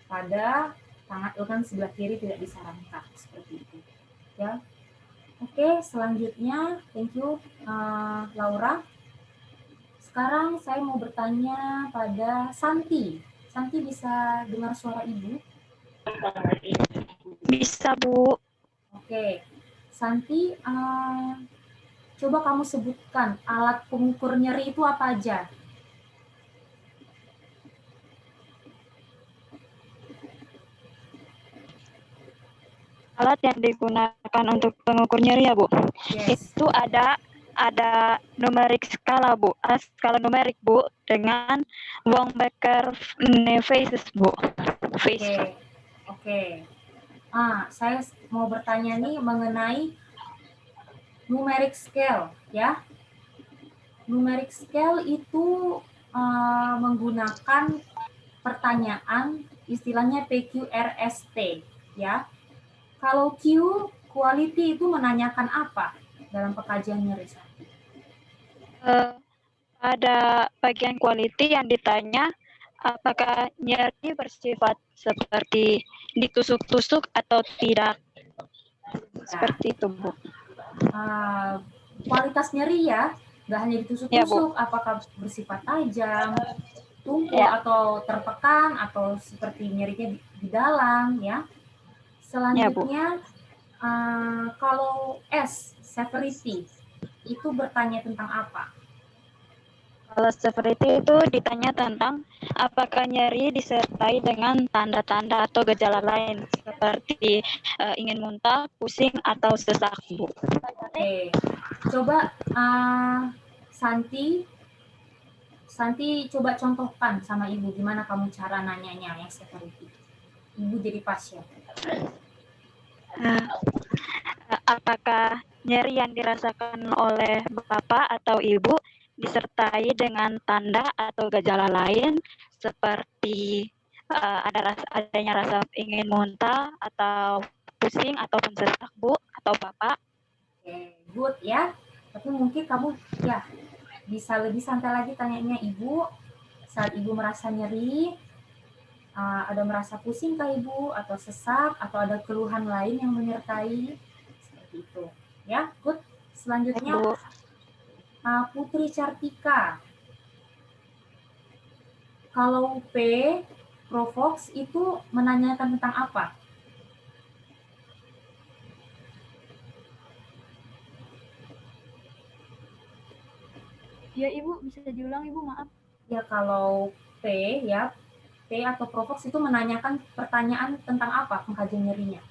pada tangan lengan sebelah kiri, tidak disarankan seperti itu. Ya. Oke, selanjutnya thank you Laura. Sekarang saya mau bertanya pada Santi. Santi bisa dengar suara Ibu? Bisa, Bu. Oke. Santi, Coba kamu sebutkan alat pengukur nyeri itu apa aja? Alat yang digunakan untuk pengukur nyeri ya, Bu. Yes. Itu ada numerik skala, Bu. Skala numerik, Bu, dengan Wong-Baker Nevesis, Bu. Oke. Saya mau bertanya nih mengenai numeric scale, ya. Numeric scale itu menggunakan pertanyaan istilahnya PQRST, ya. Kalau Q, quality itu menanyakan apa dalam pekajian nyeri? Pada bagian quality yang ditanya apakah nyeri bersifat seperti ditusuk-tusuk atau tidak. Seperti itu, Bu. Kualitas nyeri ya, nggak hanya ditusuk-tusuk, apakah bersifat tajam, tumpul atau tertekan, atau seperti nyerinya di dalam, ya. Selanjutnya, kalau S, severity, itu bertanya tentang apa? Kalau severity itu ditanya tentang apakah nyeri disertai dengan tanda-tanda atau gejala lain seperti ingin muntah, pusing, atau sesak, Bu. Oke, coba Santi coba contohkan sama Ibu gimana kamu cara nanyanya yang severity. Ibu jadi pasien. Apakah nyeri yang dirasakan oleh Bapak atau Ibu disertai dengan tanda atau gejala lain seperti adanya rasa ingin muntah atau pusing ataupun sesak, Bu, atau Bapak? Oke, good ya. Tapi mungkin kamu ya bisa lebih santai lagi tanyanya Ibu. Saat Ibu merasa nyeri, ada merasa pusing kah Ibu, atau sesak, atau ada keluhan lain yang menyertai, seperti itu. Ya, good. Selanjutnya, Putri Cartika. Kalau P, Provox itu menanyakan tentang apa? Ya Ibu, bisa diulang Ibu, maaf. Ya kalau P ya, P atau Provox itu menanyakan pertanyaan tentang apa pengkajian nyerinya?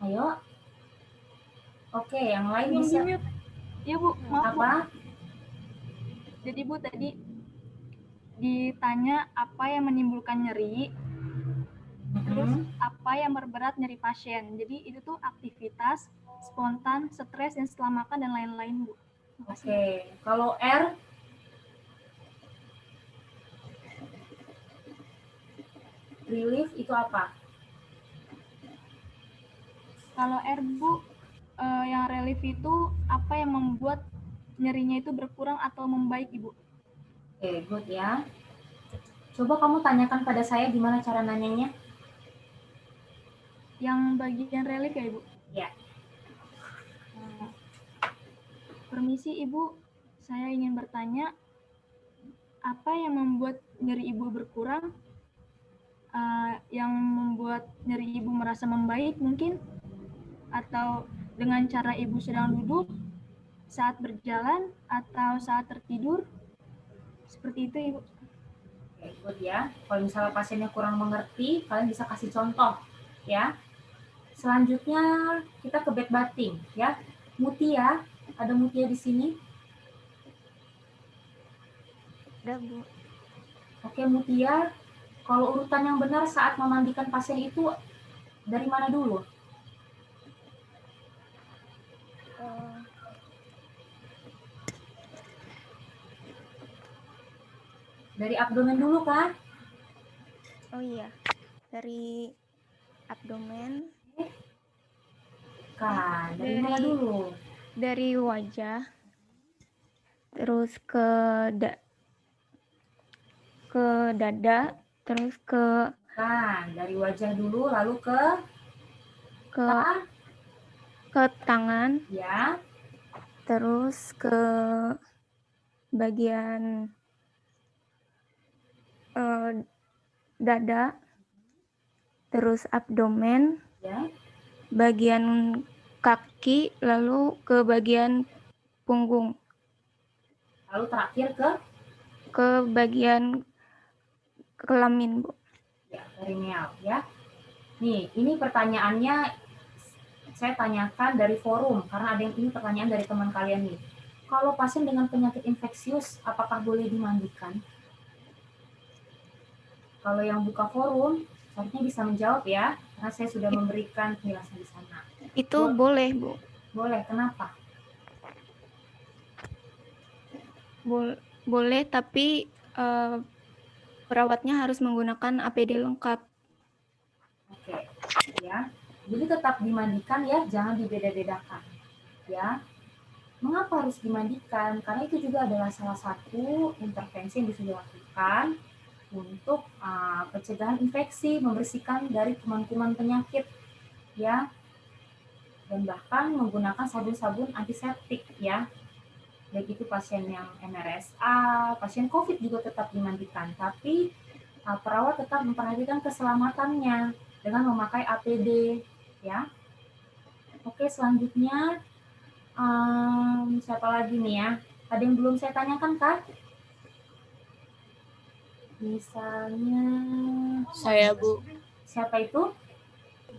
Ayo. Oke, yang lain bisa. Iya Bu, maaf apa? Bu. Jadi Bu tadi ditanya apa yang menimbulkan nyeri, terus apa yang memperberat nyeri pasien. Jadi itu tuh aktivitas, spontan, stres, yang setelah makan, dan lain-lain Bu. Oke, kalau R? Relief itu apa? Kalau R Bu, yang relief itu apa yang membuat nyerinya itu berkurang atau membaik Ibu. Oke, good ya. Coba kamu tanyakan pada saya gimana cara nanyanya. Yang bagian relief ya Ibu? Ya. Permisi Ibu, saya ingin bertanya, apa yang membuat nyeri Ibu berkurang? Yang membuat nyeri Ibu merasa membaik mungkin? Atau dengan cara Ibu sedang duduk, saat berjalan, atau saat tertidur? Seperti itu Ibu. Oke, good ya. Kalau misalnya pasiennya kurang mengerti, kalian bisa kasih contoh ya. Selanjutnya kita ke backbatting ya. Mutia, ada Mutia di sini? Ada Bu. Oke Mutia, kalau urutan yang benar saat memandikan pasien itu dari mana dulu? Dari abdomen dulu kan? Oh iya, dari abdomen. Kan, dari mana dulu? Dari wajah, terus ke dada, terus ke dari wajah dulu, lalu ke tangan. Ya. terus ke bagian dada, terus abdomen, Ya. bagian kaki, lalu ke bagian punggung, Lalu terakhir ke bagian kelamin, Bu. ya, perineal ya. Nih, ini pertanyaannya saya tanyakan dari forum karena ada yang ini pertanyaan dari teman kalian nih. Kalau pasien dengan penyakit infeksius, apakah boleh dimandikan? Kalau yang buka forum, seharusnya bisa menjawab ya, karena saya sudah memberikan penjelasan di sana. Itu boleh, Bu. Boleh, kenapa? Boleh, tapi perawatnya harus menggunakan APD lengkap. Oke, ya. Jadi tetap dimandikan ya, jangan dibeda-bedakan. Ya. Mengapa harus dimandikan? Karena itu juga adalah salah satu intervensi yang bisa dilakukan untuk pencegahan infeksi, membersihkan dari kuman-kuman penyakit, ya. Dan bahkan menggunakan sabun-sabun antiseptik, ya. Baik itu pasien yang MRSA, pasien COVID juga tetap dimandikan, tapi perawat tetap memperhatikan keselamatannya dengan memakai APD, ya. Oke, selanjutnya siapa lagi nih ya? Ada yang belum saya tanyakan, Kak? Misalnya Saya, Bu. Siapa itu?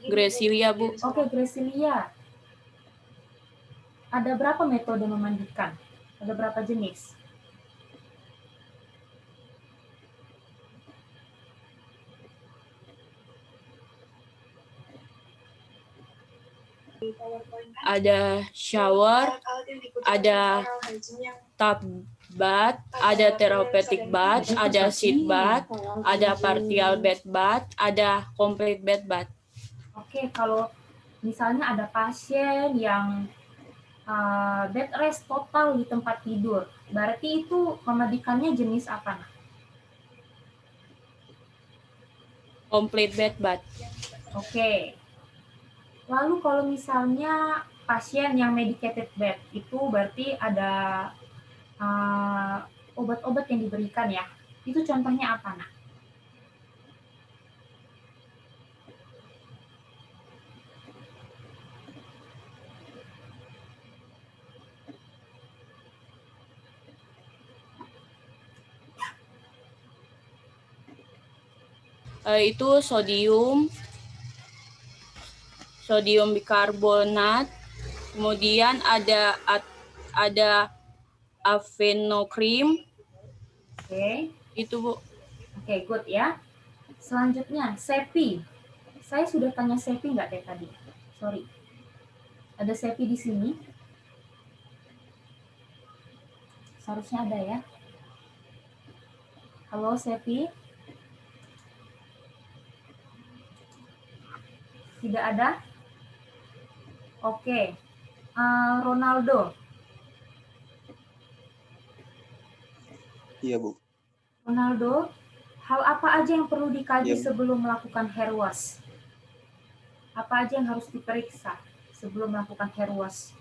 Gresilia, Bu. Oke, Gresilia. Ada berapa metode memandikan? Ada berapa jenis? Ada shower, ada tub bath, ada therapeutic bath, ada seat bath, ada partial bed bath, ada complete bed bath. Oke, kalau misalnya ada pasien yang bed rest total di tempat tidur, berarti itu memandikannya jenis apa? Complete bed bath. Oke. Lalu kalau misalnya pasien yang medicated bed, itu berarti ada obat-obat yang diberikan ya. Itu contohnya apa, Nak? Itu sodium bikarbonat, kemudian ada avenokrim. Oke. Itu, Bu. Oke, good ya. Selanjutnya, SEPI. Saya sudah tanya SEPI nggak deh tadi? Sorry. Ada SEPI di sini? Seharusnya ada ya. Halo, SEPI? Tidak ada? Oke. Ronaldo. Iya, Bu. Ronaldo, hal apa aja yang perlu dikaji Iya, Bu. sebelum melakukan hair wash? Apa aja yang harus diperiksa sebelum melakukan hair wash?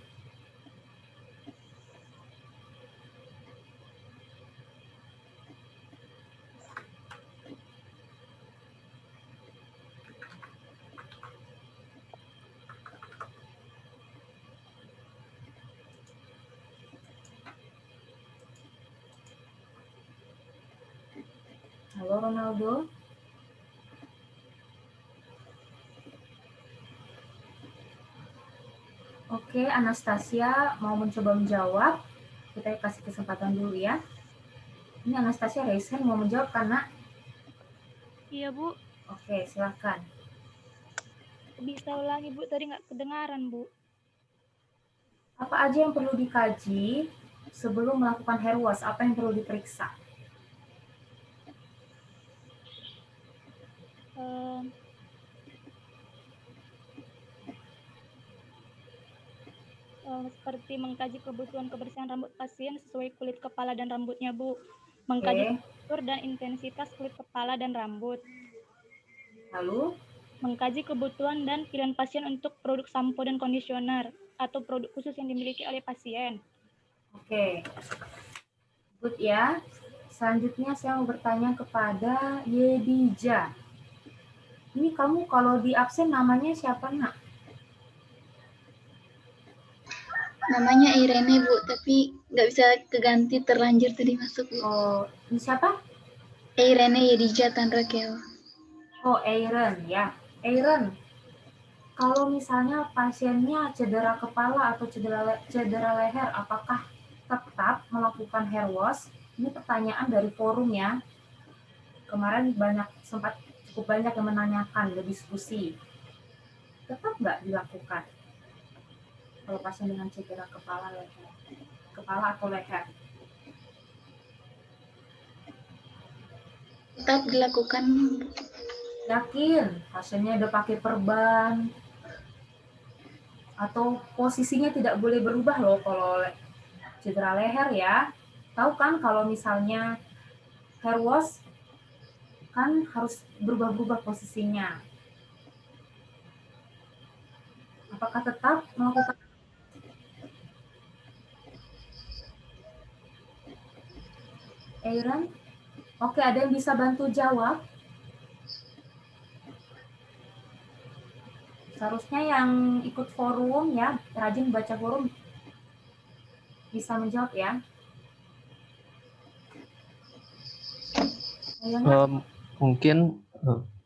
Halo Ronaldo. Oke, Anastasia mau mencoba menjawab. Kita kasih kesempatan dulu ya. Ini Anastasia raise hand mau menjawab karena. Iya, Bu. Oke, silakan. Bisa ulangi, Bu. Tadi nggak kedengaran, Bu. Apa aja yang perlu dikaji sebelum melakukan hair wash? Apa yang perlu diperiksa? Seperti mengkaji kebutuhan kebersihan rambut pasien sesuai kulit kepala dan rambutnya, Bu. Mengkaji tekstur dan intensitas kulit kepala dan rambut. Lalu? Mengkaji kebutuhan dan pilihan pasien untuk produk sampo dan kondisioner atau produk khusus yang dimiliki oleh pasien. Oke. Good ya. Selanjutnya saya mau bertanya kepada Yedija. Ini kamu kalau di absen namanya siapa, Nak? Namanya Irene, Bu, tapi nggak bisa keganti, terlanjur tadi masuk, Bu. Oh, ini siapa? Irene Yedija Tanrakeo. Oh, Aaron ya. Aaron, kalau misalnya pasiennya cedera kepala atau cedera leher, apakah tetap melakukan hair wash? Ini pertanyaan dari forum ya. Kemarin cukup banyak yang menanyakan, berdiskusi. Tetap nggak dilakukan kalau pasien dengan cedera kepala atau leher? Tetap dilakukan. Yakin pasiennya udah pakai perban atau posisinya tidak boleh berubah loh kalau cedera leher ya. Tahu kan kalau misalnya hair wash kan harus berubah-ubah posisinya. Apakah tetap melakukan? Aaron? Oke, ada yang bisa bantu jawab? Seharusnya yang ikut forum ya, rajin baca forum, bisa menjawab ya. Mungkin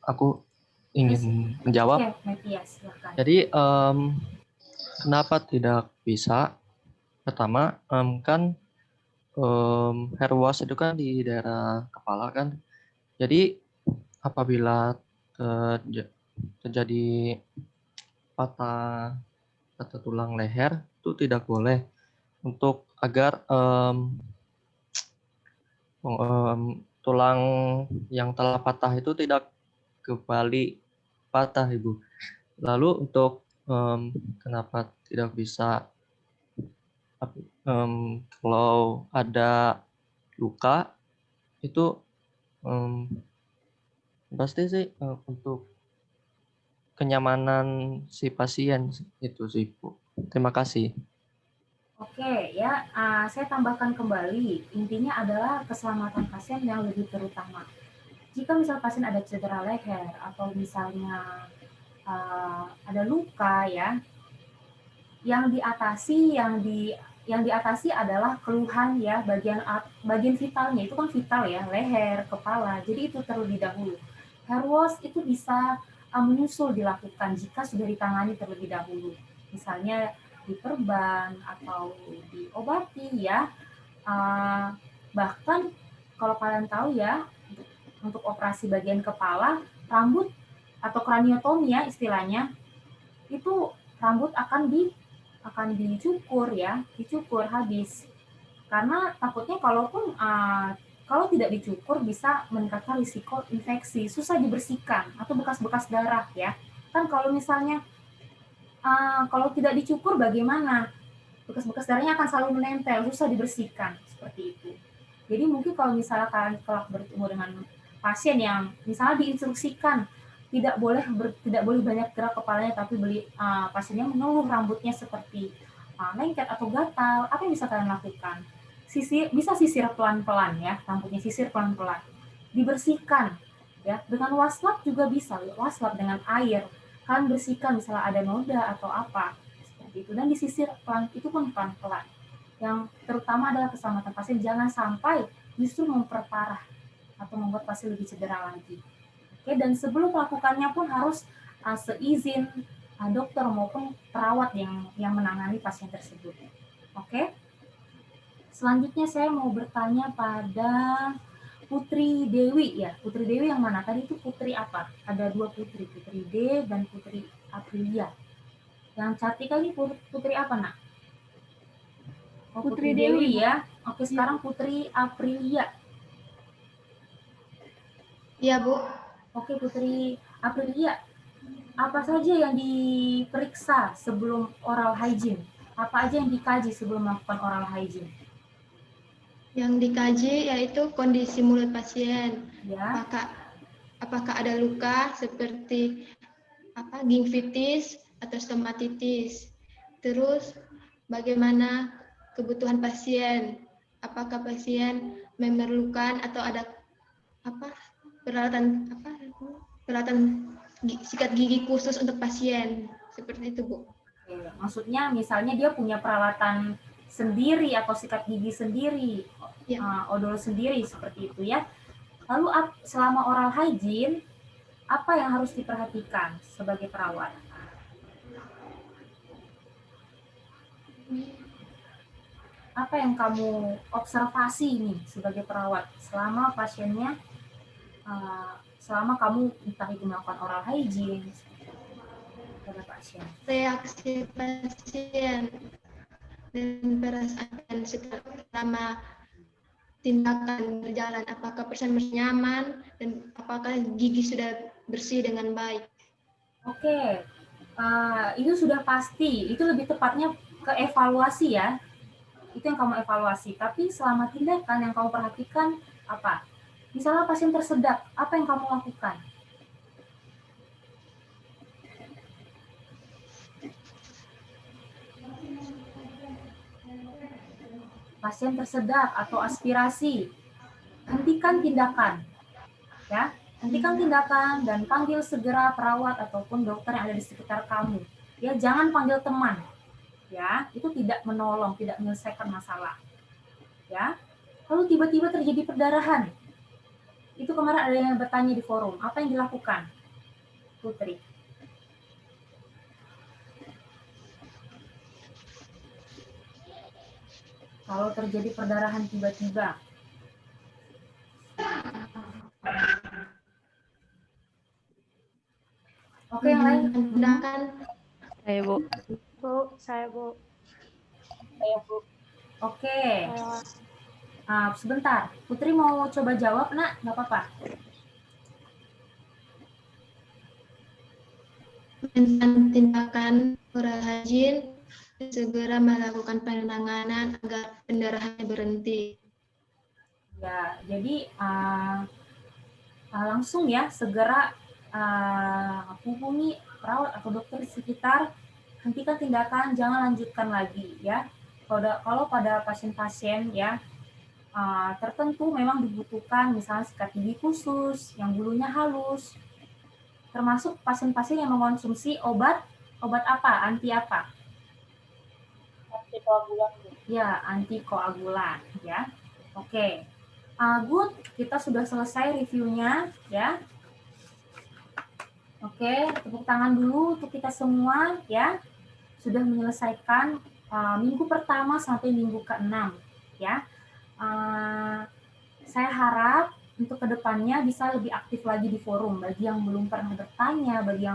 aku ingin menjawab. Oke, Matias, silakan. Jadi kenapa tidak bisa? Pertama kan hair wash itu kan di daerah kepala kan. Jadi apabila terjadi patah tulang leher itu tidak boleh, untuk agar tulang yang telah patah itu tidak kembali patah, Ibu. Lalu untuk kenapa tidak bisa, kalau ada luka itu pasti sih untuk kenyamanan si pasien itu sih, Bu. Terima kasih. Oke ya, saya tambahkan kembali, intinya adalah keselamatan pasien yang lebih terutama. Jika misal pasien ada cedera leher atau misalnya ada luka ya, yang diatasi adalah keluhan ya, bagian vitalnya itu kan vital ya, leher, kepala. Jadi itu terlebih dahulu. Hair wash itu bisa menyusul dilakukan jika sudah ditangani terlebih dahulu. Misalnya diperban atau diobati ya. Bahkan kalau kalian tahu ya, untuk operasi bagian kepala, rambut atau kraniotomi ya istilahnya, itu rambut akan dicukur ya, dicukur habis. Karena takutnya kalau tidak dicukur bisa meningkatkan risiko infeksi, susah dibersihkan atau bekas-bekas darah ya. Kan kalau misalnya kalau tidak dicukur bagaimana? Bekas-bekas darahnya akan selalu menempel, susah dibersihkan seperti itu. Jadi mungkin kalau misalnya kalian kelak bertemu dengan pasien yang misalnya diinstruksikan tidak boleh banyak gerak kepalanya, tapi pasiennya mengeluh rambutnya seperti lengket atau gatal, apa yang bisa kalian lakukan? Bisa sisir pelan-pelan ya, rambutnya sisir pelan-pelan, dibersihkan ya, dengan waslap juga bisa, waslap dengan air, kalian bersihkan misalnya ada noda atau apa seperti itu, dan disisir pelan, itu pun pelan-pelan. Yang terutama adalah keselamatan pasien, jangan sampai justru memperparah atau membuat pasien lebih cedera lagi. Oke, dan sebelum melakukannya pun harus seizin dokter maupun perawat yang menangani pasien tersebut. Oke. Selanjutnya saya mau bertanya pada Putri Dewi ya. Putri Dewi yang mana? Tadi itu Putri apa? Ada dua Putri, Putri D dan Putri Aprilia. Yang cantik kali Putri apa, Nak? Oh, Putri Dewi ya. Oke, sekarang Putri Aprilia. Iya, Bu. Oke, Putri Aprilia. Apa saja yang diperiksa sebelum oral hygiene? Apa aja yang dikaji sebelum melakukan oral hygiene? Yang dikaji yaitu kondisi mulut pasien. Ya. Apakah ada luka seperti gingivitis atau stomatitis. Terus bagaimana kebutuhan pasien. Apakah pasien memerlukan atau ada peralatan sikat gigi khusus untuk pasien, seperti itu, Bu. Maksudnya misalnya dia punya peralatan sendiri atau sikat gigi sendiri, odol sendiri, seperti itu ya. Lalu selama oral hygiene, apa yang harus diperhatikan sebagai perawat? Apa yang kamu observasi nih sebagai perawat selama pasiennya, selama kamu entah itu melakukan oral hygiene pada pasien? Reaksi pasien dan perasaan selama tindakan berjalan, apakah pasien nyaman dan apakah gigi sudah bersih dengan baik. Oke, itu sudah pasti, itu lebih tepatnya ke evaluasi ya, itu yang kamu evaluasi. Tapi selama tindakan yang kamu perhatikan apa? Misalnya pasien tersedak, apa yang kamu lakukan? Pasien tersedak atau aspirasi, hentikan tindakan, ya, hentikan tindakan dan panggil segera perawat ataupun dokter yang ada di sekitar kamu. Ya, jangan panggil teman, ya, itu tidak menolong, tidak menyelesaikan masalah, ya. Lalu tiba-tiba terjadi perdarahan, itu kemarin ada yang bertanya di forum, apa yang dilakukan, Putri? Kalau terjadi perdarahan tiba-tiba. Oke, yang lain? Tindakan. Saya, Bu. Saya, Bu. Oke. Sebentar. Putri mau coba jawab, Nak? Nggak apa-apa. Tindakan oral hygiene, segera melakukan penanganan agar pendarahannya berhenti. Ya, jadi langsung ya segera hubungi perawat atau dokter di sekitar, hentikan tindakan, jangan lanjutkan lagi ya. Kalau pada pasien-pasien ya tertentu memang dibutuhkan misalnya sikat gigi khusus yang bulunya halus, termasuk pasien-pasien yang mengkonsumsi obat apa, anti apa? Antikoagulan. Ya, antikoagulan ya. Oke. Good, kita sudah selesai reviewnya ya. Oke, tepuk tangan dulu untuk kita semua ya. Sudah menyelesaikan minggu pertama sampai minggu ke-6 ya. Saya harap untuk kedepannya bisa lebih aktif lagi di forum. Bagi yang belum pernah bertanya, bagi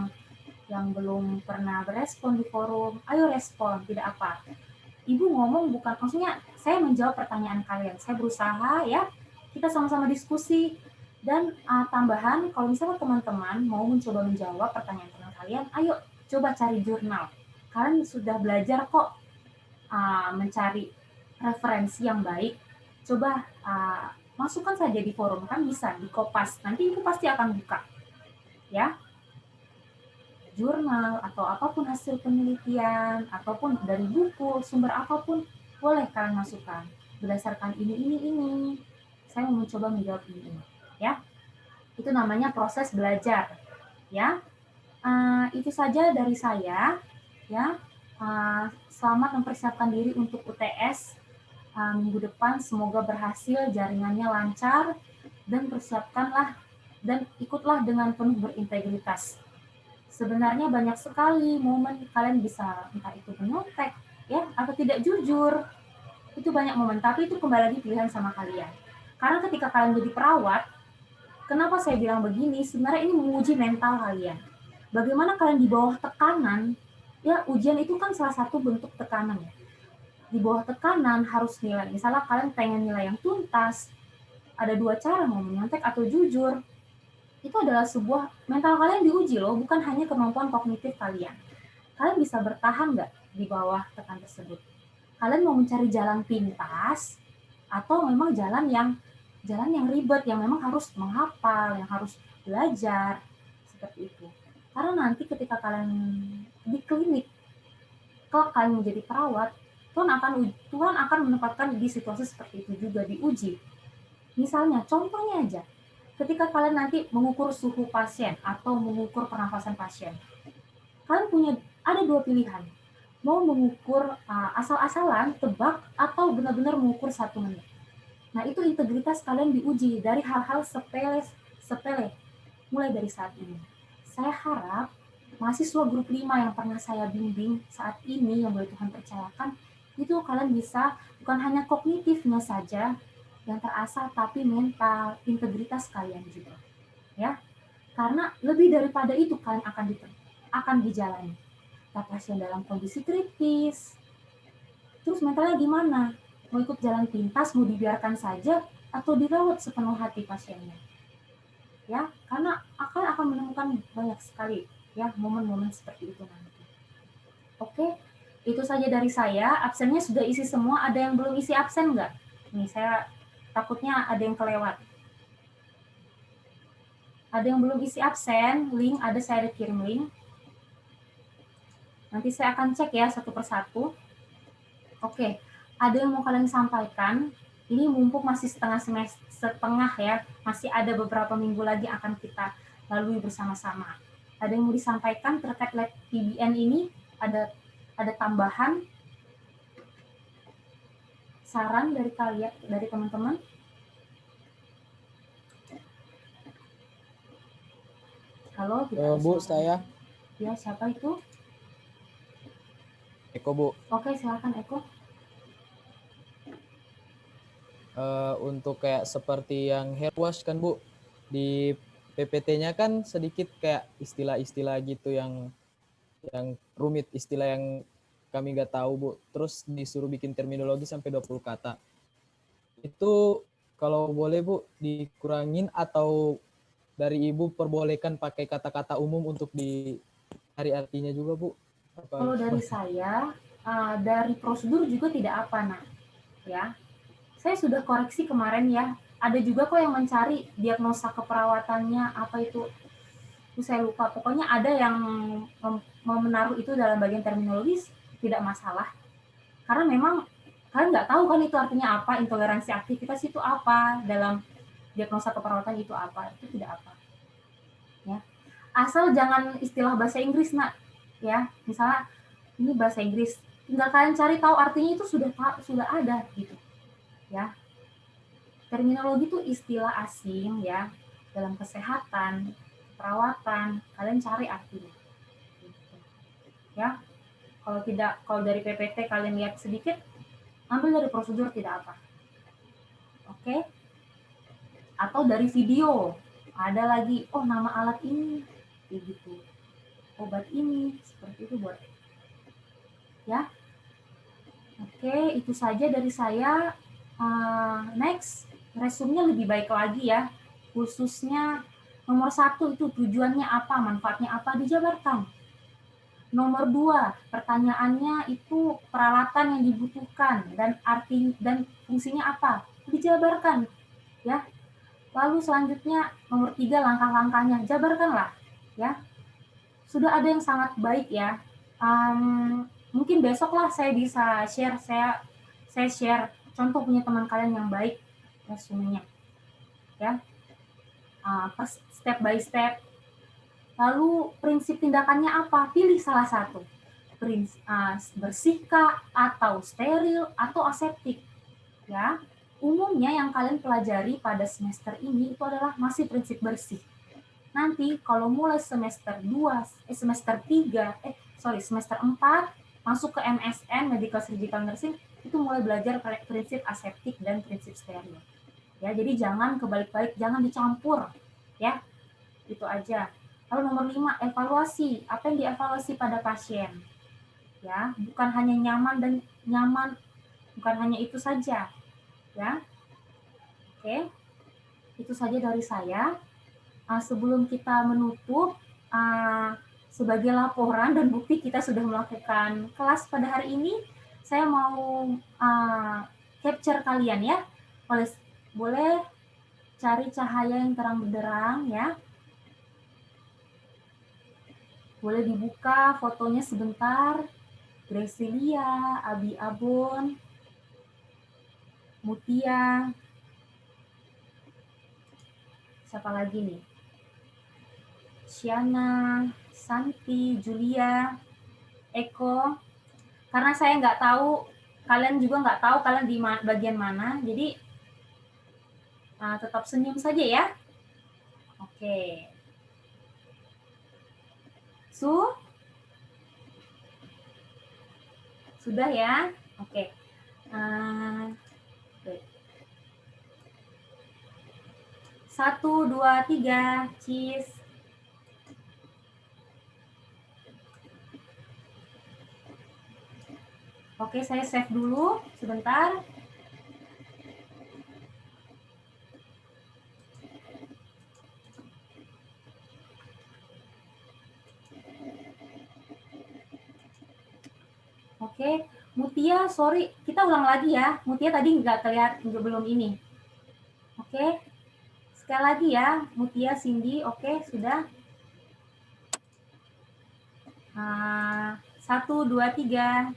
yang belum pernah berespon di forum, ayo respon, tidak apa. Ibu ngomong bukan, maksudnya saya menjawab pertanyaan kalian. Saya berusaha ya, kita sama-sama diskusi. Dan tambahan, kalau misalnya teman-teman mau mencoba menjawab pertanyaan kalian, ayo coba cari jurnal. Kalian sudah belajar kok mencari referensi yang baik. Coba masukkan saja di forum, kan bisa di Kopas. Nanti itu pasti akan buka, ya. Jurnal atau apapun hasil penelitian, ataupun dari buku, sumber apapun, boleh kalian masukkan. Berdasarkan ini. Saya mau mencoba menjawab ini, ya. Itu namanya proses belajar, ya. Itu saja dari saya, ya. Selamat mempersiapkan diri untuk UTS minggu depan, semoga berhasil, jaringannya lancar, dan persiapkanlah dan ikutlah dengan penuh berintegritas. Sebenarnya banyak sekali momen kalian bisa entah itu menyontek ya atau tidak jujur, itu banyak momen, tapi itu kembali lagi pilihan sama kalian. Karena ketika kalian jadi perawat, kenapa saya bilang begini, sebenarnya ini menguji mental kalian. Bagaimana kalian di bawah tekanan, ya ujian itu kan salah satu bentuk tekanan ya. Di bawah tekanan harus nilai, misalnya kalian pengen nilai yang tuntas, ada dua cara, mau menyontek atau jujur. Itu adalah sebuah, mental kalian diuji loh, bukan hanya kemampuan kognitif kalian. Kalian bisa bertahan nggak di bawah tekanan tersebut? Kalian mau mencari jalan pintas, atau memang jalan yang ribet, yang memang harus menghafal, yang harus belajar, seperti itu. Karena nanti ketika kalian di klinik, kalau kalian menjadi perawat, Tuhan akan menempatkan di situasi seperti itu juga, diuji. Misalnya, contohnya aja, ketika kalian nanti mengukur suhu pasien atau mengukur pernafasan pasien, kalian ada dua pilihan, mau mengukur asal-asalan, tebak, atau benar-benar mengukur 1 menit. Nah, itu integritas kalian diuji dari hal-hal sepele, mulai dari saat ini. Saya harap mahasiswa grup 5 yang pernah saya bimbing saat ini, yang boleh Tuhan percayakan, itu kalian bisa bukan hanya kognitifnya saja yang terasah, tapi mental, integritas kalian juga. Ya, karena lebih daripada itu kalian akan dijalani. Pasien dalam kondisi kritis, terus mentalnya gimana? Mau ikut jalan pintas, mau dibiarkan saja, atau dirawat sepenuh hati pasiennya? Ya, karena akan menemukan banyak sekali ya momen-momen seperti itu nanti. Oke, itu saja dari saya. Absennya sudah isi semua. Ada yang belum isi absen nggak? Nih, saya takutnya ada yang kelewat. Ada yang belum isi absen, link ada, saya kirim link. Nanti saya akan cek ya satu persatu. Oke, ada yang mau kalian sampaikan? Ini mumpung masih setengah ya, masih ada beberapa minggu lagi akan kita lalui bersama-sama. Ada yang mau disampaikan terkait lab PBN ini? Ada tambahan saran dari kalian, dari teman-teman? Halo, Bu, saya. Ya, siapa itu? Eko, Bu. Oke, silakan Eko. Untuk kayak seperti yang hair wash kan, Bu, di PPT-nya kan sedikit kayak istilah-istilah gitu yang rumit, istilah yang kami nggak tahu, Bu. Terus disuruh bikin terminologi sampai 20 kata. Itu kalau boleh, Bu, dikurangin atau dari Ibu perbolehkan pakai kata-kata umum untuk dicari artinya juga, Bu? Kalau dari saya, dari prosedur juga tidak apa, nak. Ya, saya sudah koreksi kemarin ya. Ada juga kok yang mencari diagnosa keperawatannya, apa itu saya lupa. Pokoknya ada yang menaruh itu dalam bagian terminologis, tidak masalah. Karena memang kalian nggak tahu kan itu artinya apa, intoleransi aktivitas itu apa, dalam diagnosa keperawatan itu apa, itu tidak apa. Ya. Asal jangan istilah bahasa Inggris, nak. Ya, misalnya ini bahasa Inggris, tinggal kalian cari tahu artinya itu sudah ada gitu. Ya. Terminologi itu istilah asing ya, dalam kesehatan, perawatan, kalian cari artinya. Ya. Kalau dari PPT kalian lihat sedikit, ambil dari prosedur tidak apa. Oke? Atau dari video, ada lagi, oh nama alat ini, gitu. Obat ini, seperti itu buat. Ya. Oke, itu saja dari saya. Next, resumenya lebih baik lagi ya. Khususnya nomor 1 itu tujuannya apa, manfaatnya apa, dijabarkan. Nomor 2, pertanyaannya itu peralatan yang dibutuhkan dan arti dan fungsinya apa, dijabarkan. Ya. Lalu selanjutnya nomor 3, langkah-langkahnya, jabarkanlah. Ya. Sudah ada yang sangat baik ya. Mungkin besoklah saya bisa share, saya share contoh punya teman kalian yang baik resumenya. Ya. Step by step. Lalu prinsip tindakannya apa? Pilih salah satu. Bersihkah atau steril atau aseptik. Ya. Umumnya yang kalian pelajari pada semester ini itu adalah masih prinsip bersih. Nanti kalau mulai semester 4 masuk ke MSN Medical Surgical Nursing itu mulai belajar prinsip aseptik dan prinsip steril. Ya, jadi jangan kebalik-balik, jangan dicampur. Ya. Itu aja. Lalu nomor 5, evaluasi. Apa yang dievaluasi pada pasien? Ya, bukan hanya nyaman, bukan hanya itu saja. Ya. Oke. Itu saja dari saya. Sebelum kita menutup, sebagai laporan dan bukti kita sudah melakukan kelas pada hari ini, saya mau capture kalian ya. Boleh cari cahaya yang terang benderang ya. Boleh dibuka fotonya sebentar. Gresilia, Abi Abon, Mutia. Siapa lagi nih? Shiana, Santi, Julia, Eko. Karena saya nggak tahu, kalian juga nggak tahu kalian di bagian mana, jadi tetap senyum saja ya. Oke. Sudah ya? Oke. 1, 2, 3, cheese. Oke, saya save dulu sebentar. Oke, Mutia, sorry, kita ulang lagi ya. Mutia tadi nggak terlihat, belum ini. Oke, sekali lagi ya, Mutia, Cindy, oke, sudah. 1, 2, 3.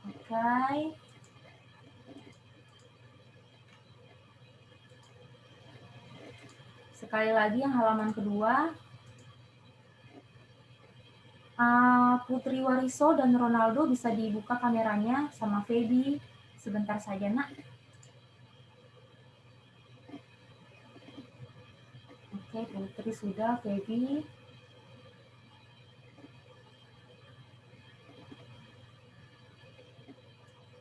Oke. Sekali lagi yang halaman kedua. Putri Wariso dan Ronaldo bisa dibuka kameranya sama Feby sebentar saja, Nak. Oke, Putri sudah, Feby.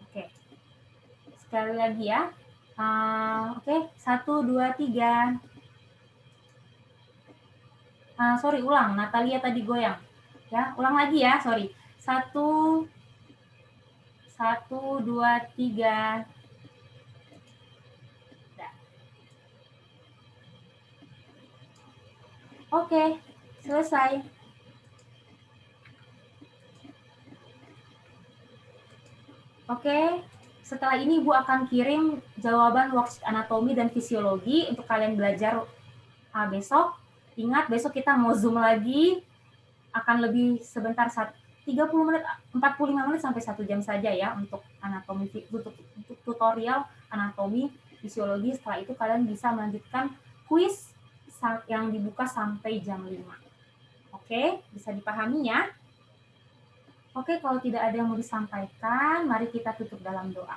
Oke. Sekali lagi ya. Oke, 1, 2, 3. Sorry, ulang. Natalia tadi goyang. Ya, ulang lagi ya, sorry. 1, 2, 3. Nah. Oke, selesai. Oke, setelah ini Ibu akan kirim jawaban worksheet anatomi dan fisiologi untuk kalian belajar besok. Ingat, besok kita mau Zoom lagi, akan lebih sebentar, 30 menit, 45 menit sampai 1 jam saja ya untuk anatomi, untuk tutorial anatomi, fisiologi. Setelah itu kalian bisa melanjutkan kuis yang dibuka sampai jam 5. Oke, bisa dipahami ya? Oke, kalau tidak ada yang mau disampaikan, mari kita tutup dalam doa.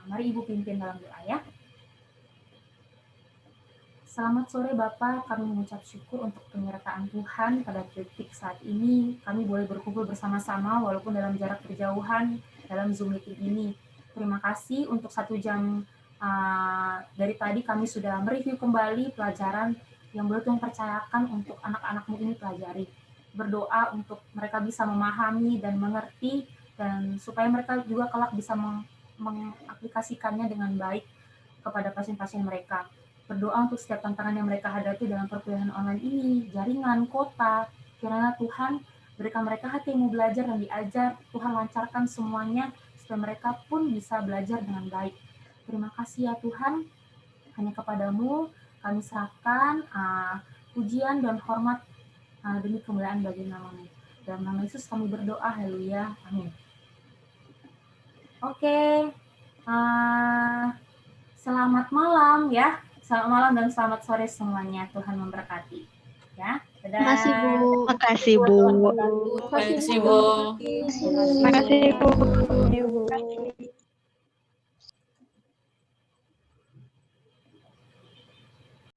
Mari Ibu pimpin dalam doa ya. Selamat sore Bapak, kami mengucap syukur untuk penyertaan Tuhan pada detik saat ini. Kami boleh berkumpul bersama-sama walaupun dalam jarak berjauhan dalam Zoom meeting ini. Terima kasih untuk 1 jam dari tadi kami sudah mereview kembali pelajaran yang boleh Tuhan percayakan untuk anak-anak-Mu ini pelajari. Berdoa untuk mereka bisa memahami dan mengerti, dan supaya mereka juga kelak bisa mengaplikasikannya dengan baik kepada pasien-pasien mereka. Berdoa untuk setiap tantangan yang mereka hadapi dalam perkuliahan online ini, jaringan, kota. Kiranya Tuhan berikan mereka hati yang mau belajar dan diajar. Tuhan lancarkan semuanya supaya mereka pun bisa belajar dengan baik. Terima kasih ya Tuhan. Hanya kepadamu kami serahkan pujian dan hormat demi kemuliaan bagi nama-Mu. Dalam nama Yesus kami berdoa, haleluya, amin. Oke, selamat malam ya. Selamat malam dan selamat sore semuanya. Tuhan memberkati. Ya, dadah. Terima kasih, Bu. Makasih, Bu. Terima kasih, Bu. Makasih, Bu.